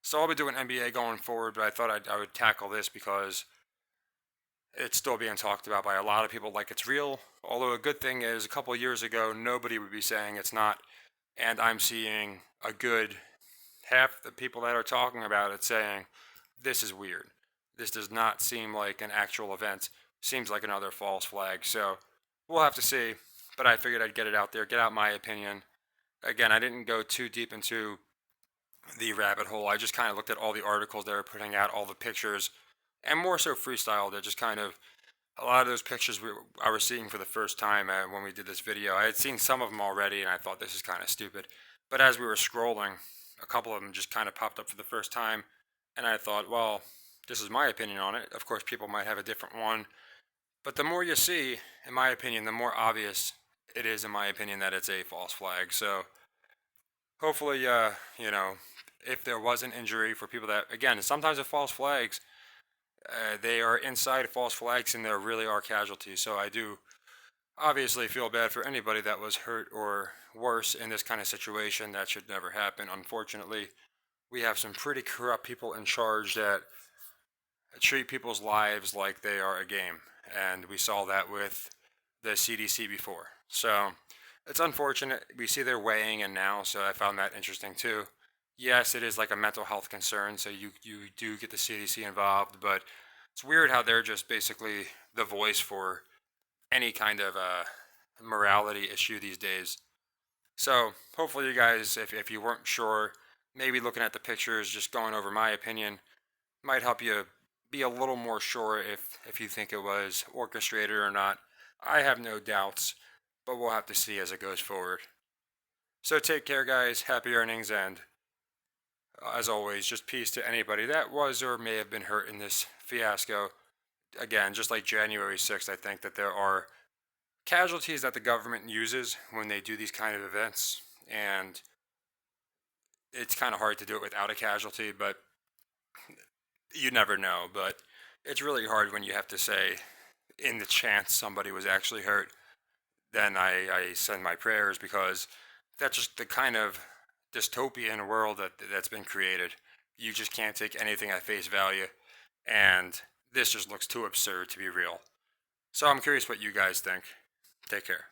So I'll be doing NBA going forward, but I thought I would tackle this because it's still being talked about by a lot of people like it's real. Although a good thing is, a couple of years ago, nobody would be saying it's not, and I'm seeing a good half the people that are talking about it saying this is weird. This does not seem like an actual event. Seems like another false flag. So we'll have to see. But I figured I'd get it out there, get out my opinion. Again, I didn't go too deep into the rabbit hole. I just kind of looked at all the articles they were putting out, all the pictures, and more so freestyle. They're just kind of a lot of those pictures I was seeing for the first time when we did this video. I had seen some of them already, and I thought this is kind of stupid. But as we were scrolling, a couple of them just kind of popped up for the first time, and I thought, well, this is my opinion on it. Of course, people might have a different one, but the more you see, in my opinion, the more obvious it is, in my opinion, that it's a false flag. So hopefully, if there was an injury for people that, again, sometimes with false flags, they are inside false flags and there really are casualties. So I do obviously feel bad for anybody that was hurt or worse in this kind of situation. That should never happen. Unfortunately, we have some pretty corrupt people in charge that treat people's lives like they are a game. And we saw that with the CDC before. So it's unfortunate. We see they're weighing in now, so I found that interesting too. Yes, it is like a mental health concern, so you do get the CDC involved, but it's weird how they're just basically the voice for any kind of morality issue these days. So hopefully you guys, if you weren't sure, maybe looking at the pictures, just going over my opinion, might help you be a little more sure if you think it was orchestrated or not. I have no doubts, but we'll have to see as it goes forward. So take care, guys. Happy earnings, and as always, just peace to anybody that was or may have been hurt in this fiasco. Again, just like January 6th, I think that there are casualties that the government uses when they do these kind of events, and it's kind of hard to do it without a casualty, but you never know. But it's really hard when you have to say, in the chance somebody was actually hurt, then I send my prayers because that's just the kind of dystopian world that's been created. You just can't take anything at face value, and this just looks too absurd to be real. So I'm curious what you guys think. Take care.